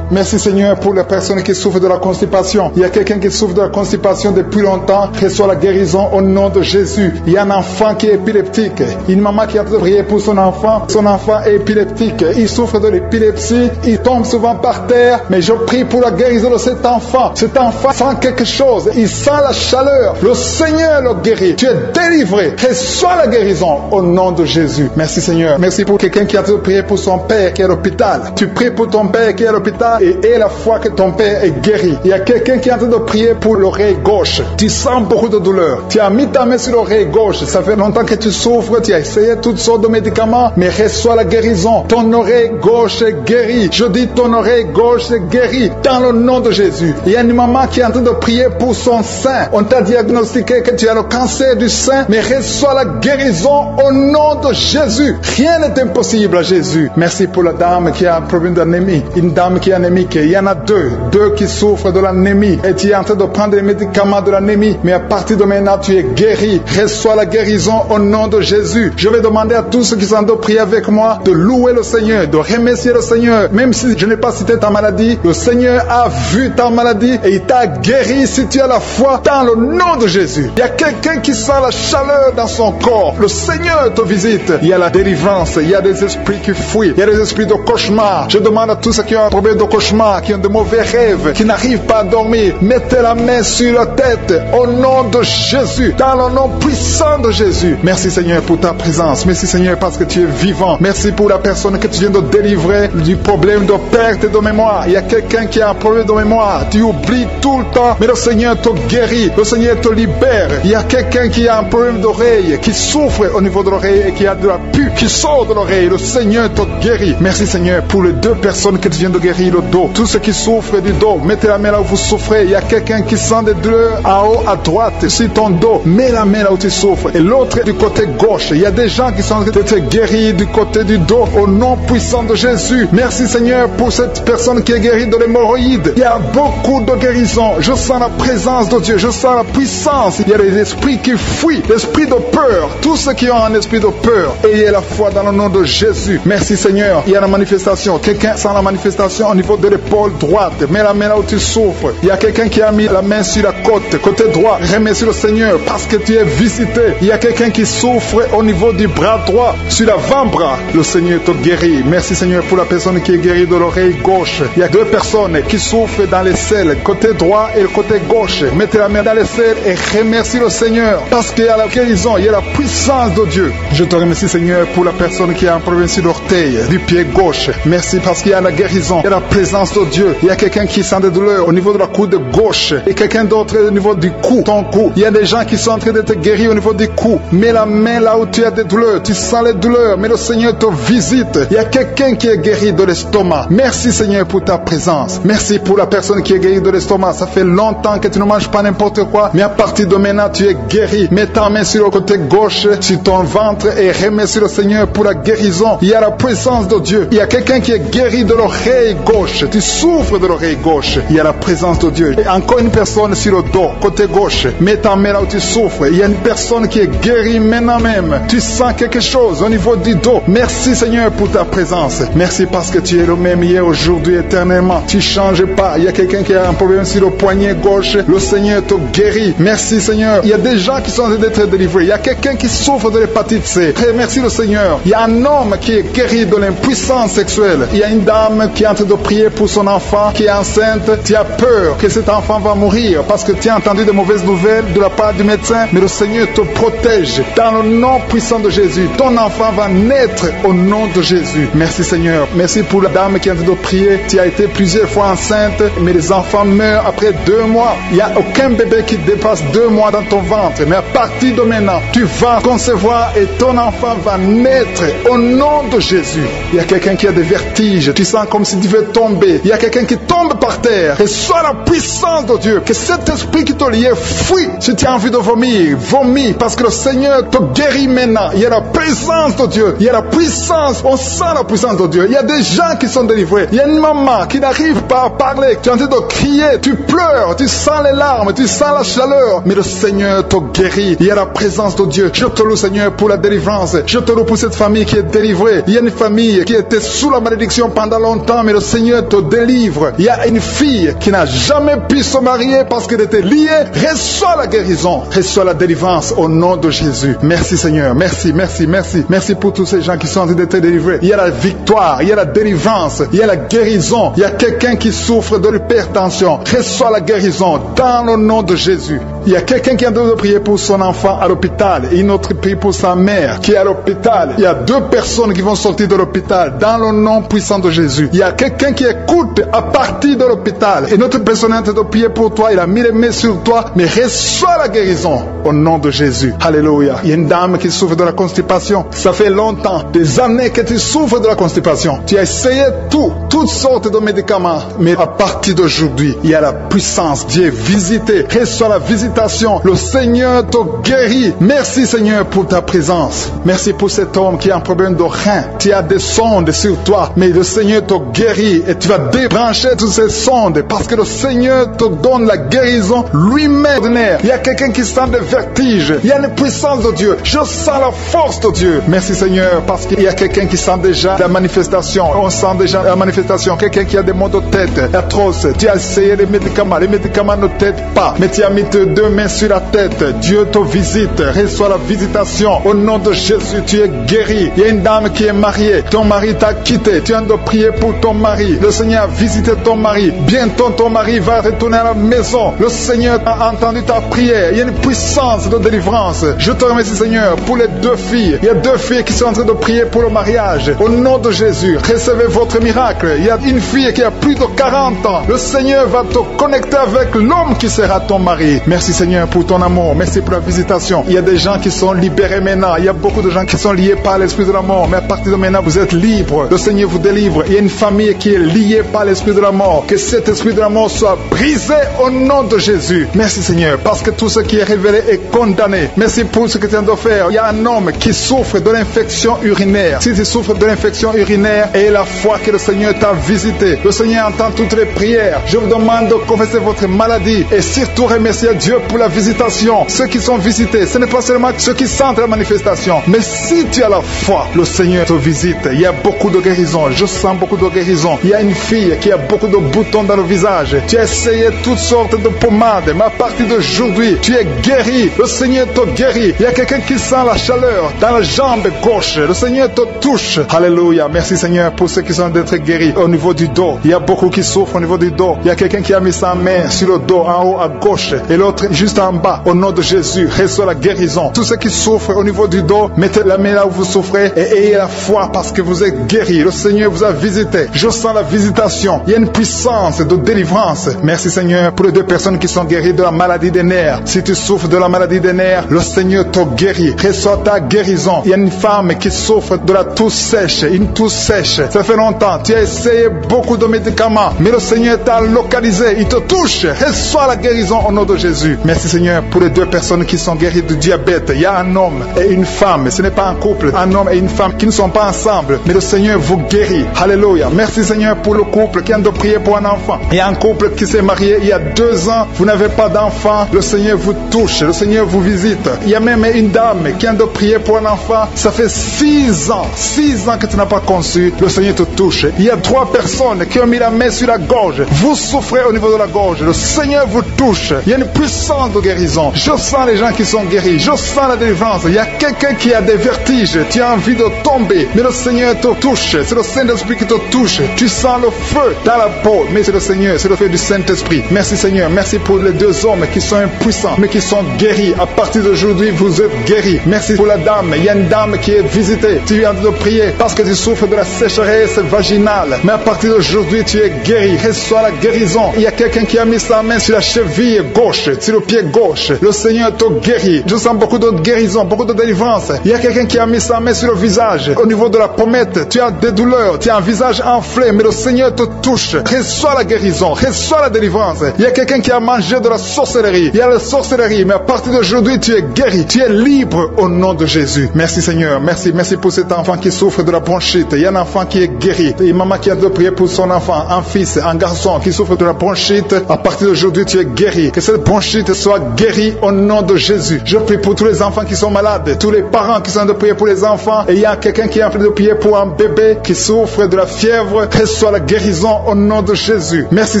Merci Seigneur pour les personnes qui souffrent de la constipation. Il y a quelqu'un qui souffre de la constipation depuis longtemps. Reçois la guérison au nom de Jésus. Il y a un enfant qui est épileptique. Une maman qui a prié pour son enfant. Son enfant est épileptique. Il souffre de l'épilepsie. Il tombe souvent par terre. Mais je prie pour la guérison de cet enfant. Cet enfant sent quelque chose. Il sent la chaleur. Le Seigneur le guérit. Tu es délivré. Reçois la guérison au nom de Jésus. Merci Seigneur. Merci pour quelqu'un qui a prié pour son père qui est à l'hôpital. Tu pries pour ton père qui est à l'hôpital et aie la foi que ton père est guéri. Il y a quelqu'un qui est en train de prier pour l'oreille gauche. Tu sens beaucoup de douleur. Tu as mis ta main sur l'oreille gauche. Ça fait longtemps que tu souffres. Tu as essayé toutes sortes de médicaments, mais reçois la guérison. Ton oreille gauche est guérie. Je dis ton oreille gauche est guérie dans le nom de Jésus. Il y a une maman qui est en train de prier pour son sein. On t'a diagnostiqué que tu as le cancer du sein, mais reçois la guérison au nom de Jésus. Rien n'est impossible à Jésus. Merci pour la dame qui a un problème d'anémie. Une dame qui est anémique. Il y en a deux qui souffrent de l'anémie. Et tu es en train de prendre des médicaments de l'anémie. Mais à partir de maintenant, tu es guéri. Reçois la guérison au nom de Jésus. Je vais demander à tous ceux qui sont de prier avec moi de louer le Seigneur, de remercier le Seigneur. Même si je n'ai pas cité ta maladie, le Seigneur a vu ta maladie et il t'a guéri si tu as la foi dans le nom de Jésus. Il y a quelqu'un qui sent la chaleur dans son corps. Le Seigneur te visite. Il y a la délivrance. Il y a des esprits qui fuient. Il y a des esprits de cauchemar. Je demande à tous ceux qui ont un problème de cauchemar, qui ont de mauvais rêves, qui n'arrivent pas à dormir, mettez la main sur la tête au nom de Jésus, dans le nom puissant de Jésus. Merci Seigneur pour ta présence. Merci Seigneur parce que tu es vivant. Merci pour la personne que tu viens de délivrer du problème de perte de mémoire. Il y a quelqu'un qui a un problème de mémoire. Tu oublies tout le temps, mais le Seigneur te guérit. Le Seigneur te libère. Il y a quelqu'un qui a un problème d'oreille, qui souffre au niveau de l'oreille et qui a de la pus qui sort de l'oreille. Le Seigneur te guérit. Merci Seigneur pour les deux personnes que tu viens de guérir le dos. Tous ceux qui souffrent du dos, mettez la main là où vous souffrez. Il y a quelqu'un qui sent des douleurs en haut à droite sur ton dos. Mets la main là où tu souffres. Et l'autre du côté gauche. Il y a des gens qui sont en train d'être guéris du côté du dos au nom puissant de Jésus. Merci Seigneur pour cette personne qui est guérie de l'hémorroïde. Il y a beaucoup de guérison. Je sens la présence de Dieu. Je sens la puissance. Il y a des esprits qui fuient. L'esprit de peur. Tous ceux qui ont un esprit de peur, ayez la foi dans le nom de Jésus. Merci Seigneur. Il y a la manifestation. Quelqu'un sent la manifestation au niveau de l'épaule droite. Mets la main là où tu souffres. Il y a quelqu'un qui a mis la main sur la côte, côté droit. Remercie le Seigneur parce que tu es visité. Il y a quelqu'un qui souffre au niveau du bras droit, sur l'avant-bras. Le Seigneur te guérit. Merci Seigneur pour la personne qui est guérie de l'oreille gauche. Il y a deux personnes qui souffrent dans les selles, côté droit et le côté gauche. Mettez la main dans les selles et remercie le Seigneur parce qu'il y a la guérison, il y a la puissance de Dieu. Je te remercie Seigneur pour la personne qui a un problème sur l'orteil, du pied gauche. Merci parce qu'il y a la guérison, il y a la présence de Dieu. Il y a quelqu'un qui sent des douleurs au niveau de la coude gauche et quelqu'un d'autre au niveau du cou, ton cou. Il y a des gens qui sont en train d'être guéris au niveau du cou. Mets la main là où tu as des douleurs, tu sens les douleurs, mais le Seigneur te visite. Il y a quelqu'un qui est guéri de l'estomac. Merci Seigneur pour ta présence. Merci pour la personne qui est guérie de l'estomac. Ça fait longtemps que tu ne manges pas n'importe quoi, mais à partir de maintenant tu es guéri. Mets ta main sur le côté gauche, sur ton ventre et remercie le Seigneur pour la guérison. Il y a la présence de Dieu. Il y a quelqu'un qui est guéri de l'oreille gauche. Tu souffres de l'oreille gauche. Il y a la présence de Dieu. Et encore une personne sur le dos, côté gauche. Mets ta main là où tu souffres. Il y a une personne qui est guérie maintenant même. Tu sens quelque chose au niveau du dos. Merci Seigneur pour ta présence. Merci parce que tu es le même hier, aujourd'hui, éternellement. Tu ne changes pas. Il y a quelqu'un qui a un problème sur le poignet gauche. Le Seigneur te guérit. Merci Seigneur. Il y a des gens qui sont en train d'être délivrés. Il y a quelqu'un qui souffre de l'hépatite C. Merci le Seigneur. Il y a un homme qui est guéri de l'impuissance sexuelle. Il y a une dame qui est en train de prier pour son enfant qui est enceinte. Tu as peur que cet enfant va mourir parce que tu as entendu de mauvaises nouvelles de la part du médecin. Mais le Seigneur te protège dans le nom puissant de Jésus. Ton enfant va naître au nom de Jésus. Merci Seigneur. Merci pour la dame qui est en train de prier. Tu as été plusieurs fois enceinte, mais les enfants meurent après 2 mois. Il n'y a aucun bébé qui dépasse 2 mois dans ton ventre. Mais à partir de maintenant, tu vas concevoir et ton enfant va naître au nom de Jésus. Il y a quelqu'un qui a des vertiges. Tu sens comme si tu veux tomber. Il y a quelqu'un qui tombe par terre. Père, reçois la puissance de Dieu. Que cet esprit qui te lié fuit. Si tu as envie de vomir, vomis, parce que le Seigneur te guérit maintenant. Il y a la présence de Dieu. Il y a la puissance. On sent la puissance de Dieu. Il y a des gens qui sont délivrés. Il y a une maman qui n'arrive pas à parler. Tu es en train de crier. Tu pleures. Tu sens les larmes. Tu sens la chaleur. Mais le Seigneur te guérit. Il y a la présence de Dieu. Je te loue, Seigneur, pour la délivrance. Je te loue pour cette famille qui est délivrée. Il y a une famille qui était sous la malédiction pendant longtemps, mais le Seigneur te délivre. Il y a une fille qui n'a jamais pu se marier parce qu'elle était liée. Reçois la guérison. Reçois la délivrance au nom de Jésus. Merci, Seigneur. Merci, merci, merci. Merci pour tous ces gens qui sont en train d'être délivrés. Il y a la victoire. Il y a la délivrance. Il y a la guérison. Il y a quelqu'un qui souffre de l'hypertension. Reçois la guérison dans le nom de Jésus. Il y a quelqu'un qui est en train de prier pour son enfant à l'hôpital et une autre prie pour sa mère qui est à l'hôpital. Il y a 2 personnes qui vont sortir de l'hôpital dans le nom puissant de Jésus. Il y a quelqu'un qui écoute à partir de l'hôpital et notre personne est en train de prier pour toi. Il a mis les mains sur toi, mais reçois la guérison au nom de Jésus. Alléluia. Il y a une dame qui souffre de la constipation. Ça fait longtemps, des années que tu souffres de la constipation. Tu as essayé toutes sortes de médicaments, mais à partir d'aujourd'hui, il y a la puissance. Dieu est visité. Reçois la visitation. Le Seigneur te guérit. Merci, Seigneur, pour ta présence. Merci pour cet homme qui a un problème de rein. Tu as des sondes sur toi, mais le Seigneur te guérit et tu vas débrancher toutes ces sondes parce que le Seigneur te donne la guérison lui-même. Il y a quelqu'un qui sent des vertiges. Il y a une puissance de Dieu. Je sens la force de Dieu. Merci, Seigneur, parce qu'il y a quelqu'un qui sent déjà la manifestation. On sent déjà la manifestation. Quelqu'un qui a des maux de tête atroces. Tu as essayé les médicaments. Les médicaments ne t'aident pas, mais tu as mis tes 2 mains sur la tête. Dieu te visite. Reçois la visitation. Au nom de Jésus, tu es guéri. Il y a une dame qui est mariée. Ton mari t'a quitté. Tu viens de prier pour ton mari. Le Seigneur a visité ton mari. Bientôt, ton mari va retourner à la maison. Le Seigneur a entendu ta prière. Il y a une puissance de délivrance. Je te remercie, Seigneur, pour les 2 filles. Il y a 2 filles qui sont en train de prier pour le mariage. Au nom de Jésus, recevez votre miracle. Il y a une fille qui a plus de 40 ans. Le Seigneur va te connecter avec l'homme qui sera ton mari. Merci, Seigneur, pour ton amour. Merci pour la visitation. Il y a des gens qui sont libérés maintenant. Il y a beaucoup de gens qui sont liés par l'esprit de la mort. Mais à partir de maintenant, vous êtes libres. Le Seigneur vous délivre. Il y a une famille qui est liée par l'esprit de la mort. Que cet esprit de la mort soit brisé au nom de Jésus. Merci, Seigneur, parce que tout ce qui est révélé est condamné. Merci pour ce que tu viens de faire. Il y a un homme qui souffre de l'infection urinaire. Si tu souffres de l'infection urinaire, et la foi que le Seigneur t'a visité, le Seigneur entend toutes les prières. Je vous demande de confesser votre maladie et surtout remercier Dieu pour la visitation. Ceux qui sont visités, ce n'est pas seulement ceux qui sentent la manifestation, mais si tu as la foi, le Seigneur te visite. Il y a beaucoup de guérison. Je sens beaucoup de guérison. Il y a une fille qui a beaucoup de boutons dans le visage. Tu as essayé toutes sortes de pommades, mais à partir d'aujourd'hui, tu es guéri. Le Seigneur te guérit. Il y a quelqu'un qui sent la chaleur dans la jambe gauche. Le Seigneur te touche. Alléluia. Merci, Seigneur, pour ceux qui sont d'être guéris au niveau du dos. Il y a beaucoup qui souffrent au niveau du dos. Il y a quelqu'un qui a mis sa main sur le dos, en haut à gauche, et l'autre juste en bas. Au nom de Jésus, reçois la guérison. Tous ceux qui souffrent au niveau du dos, mettez la main là où vous souffrez et ayez la foi parce que vous êtes guéris. Le Seigneur vous a visité. Je sens la visitation. Il y a une puissance de délivrance. Merci, Seigneur, pour les 2 personnes qui sont guéries de la maladie des nerfs. Si tu souffres de la maladie des nerfs, le Seigneur te guérit. Reçois ta guérison. Il y a une femme qui souffre de la toux sèche. Une toux sèche. Ça fait longtemps. Tu as essayé beaucoup de médicaments, mais le Seigneur t'a localisé. Il te touche. Reçois la guérison au nom de Jésus. Merci, Seigneur, pour les 2 personnes qui sont guéries du diabète. Il y a un homme et une femme. Ce n'est pas un couple. Un homme et une femme qui ne sont pas ensemble, mais le Seigneur vous guérit. Alléluia. Merci, Seigneur, pour le couple qui vient de prier pour un enfant. Il y a un couple qui s'est marié il y a 2 ans. Vous n'avez pas d'enfant. Le Seigneur vous touche. Le Seigneur vous visite. Il y a même une dame qui vient de prier pour un enfant. Ça fait 6 ans. 6 ans que tu n'as pas conçu. Le Seigneur te touche. Il y a 3 personnes qui ont mis la main sur la gorge. Vous souffrez au niveau de la gorge. Le Seigneur vous touche. Il y a une puissance de guérison. Je sens les gens qui sont guéris. Je sens la délivrance. Il y a quelqu'un qui a des vertiges. Tu as envie de tomber, mais le Seigneur te touche. C'est le Saint-Esprit qui te touche. Tu sens le feu dans la peau, mais c'est le Seigneur, c'est le feu du Saint-Esprit. Merci, Seigneur. Merci pour les 2 hommes qui sont impuissants, mais qui sont guéris. À partir d'aujourd'hui, vous êtes guéris. Merci pour la dame. Il y a une dame qui est visitée. Tu viens de prier parce que tu souffres de la sécheresse vaginale. Mais à partir d'aujourd'hui, tu es guéri. Reçois la guérison. Il y a quelqu'un qui a mis sa main sur la cheville gauche, sur le pied gauche. Le Seigneur te guérit. Je sens beaucoup de guérison, beaucoup de délivrance. Il y a quelqu'un qui a mis sa main sur le visage. Au niveau de la pommette, tu as des douleurs. Tu as un visage enflé, mais le Seigneur te touche. Reçois la guérison, reçois la délivrance. Il y a quelqu'un qui a mangé de la sorcellerie. Il y a la sorcellerie, mais à partir d'aujourd'hui, tu es guéri. Tu es libre au nom de Jésus. Merci Seigneur. Merci pour cet enfant qui souffre de la bronchite. Il y a un enfant qui est guéri. Et maman qui a de prier pour son enfant, un fils, un garçon qui souffre de la bronchite. À partir d'aujourd'hui, tu es guéri. Que cette bronchite soit guérie au nom de Jésus. Je prie pour tous les enfants qui sont malades, tous les parents qui sont de prier pour les enfants. Et il y a quelqu'un qui est en train de prier pour un bébé qui souffre de la fièvre. Reçois la guérison au nom de Jésus. Merci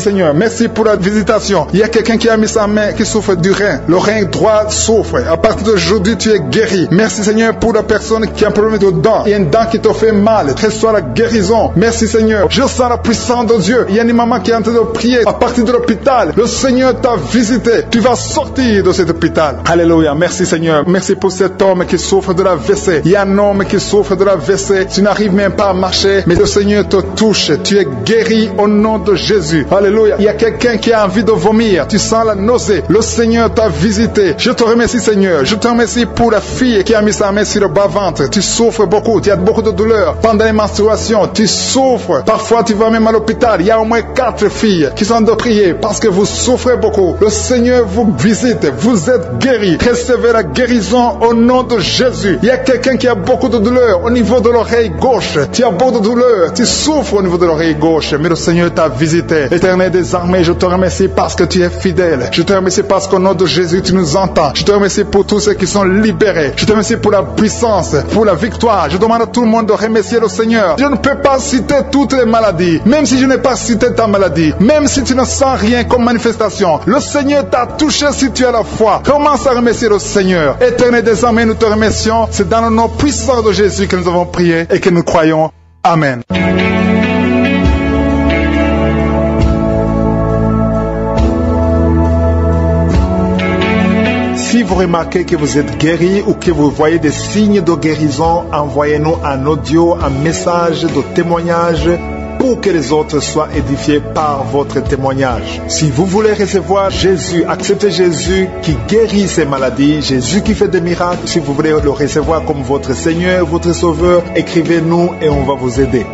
Seigneur. Merci pour la visitation. Il y a quelqu'un qui a mis sa main qui souffre du rein. Le rein droit souffre. À partir d'aujourd'hui, tu es guéri. Merci Seigneur pour la personne qui a un problème de dents. Il y a une dent qui te fait mal. Reçois la guérison. Merci Seigneur. Je sens la puissance de Dieu. Il y a une maman qui est en train de prier à partir de l'hôpital. Le Seigneur t'a visité. Tu vas sortir de cet hôpital. Alléluia. Merci Seigneur. Merci pour cet homme qui souffre de la WC. Il y a un homme qui souffre de la WC. Tu n'arrives même pas à marcher, mais le Seigneur te touche. Tu es guéri au nom de Jésus. Alléluia. Il y a quelqu'un qui a envie de vomir. Tu sens la nausée. Le Seigneur t'a visité. Je te remercie Seigneur. Je te remercie pour la fille qui a mis sa main sur le bas-ventre. Tu souffres beaucoup. Tu as beaucoup de douleurs pendant les menstruations. Tu souffres. Parfois tu vas même à l'hôpital. Il y a au moins 4 filles qui sont de prier parce que vous souffrez beaucoup. Le Seigneur vous visite. Vous êtes guéris. Recevez la guérison au nom de Jésus. Il y a quelqu'un qui a beaucoup de douleurs au niveau de l'oreille gauche. Tu as beaucoup de douleurs. Tu souffres au niveau de l'oreille gauche. Mais le Seigneur t'a visité. Éternel des armées, je te remercie parce que tu es fidèle. Je te remercie parce qu'au nom de Jésus, tu nous entends. Je te remercie pour tous ceux qui sont libérés. Je te remercie pour la puissance, pour la victoire. Je demande à tout le monde de remercier le Seigneur. Je ne peux pas citer toutes les maladies. Même si je n'ai pas cité ta maladie. Même si tu ne sens rien comme manifestation. Le Seigneur t'a touché si tu as la foi. Commence à remercier le Seigneur. Éternel des armées, nous te remercions. C'est dans le nom puissant de Jésus que nous avons prié et que nous croyons. Amen. Si vous remarquez que vous êtes guéri ou que vous voyez des signes de guérison, envoyez-nous un audio, un message de témoignage pour que les autres soient édifiés par votre témoignage. Si vous voulez recevoir Jésus, accepter Jésus qui guérit ces maladies, Jésus qui fait des miracles, si vous voulez le recevoir comme votre Seigneur, votre Sauveur, écrivez-nous et on va vous aider.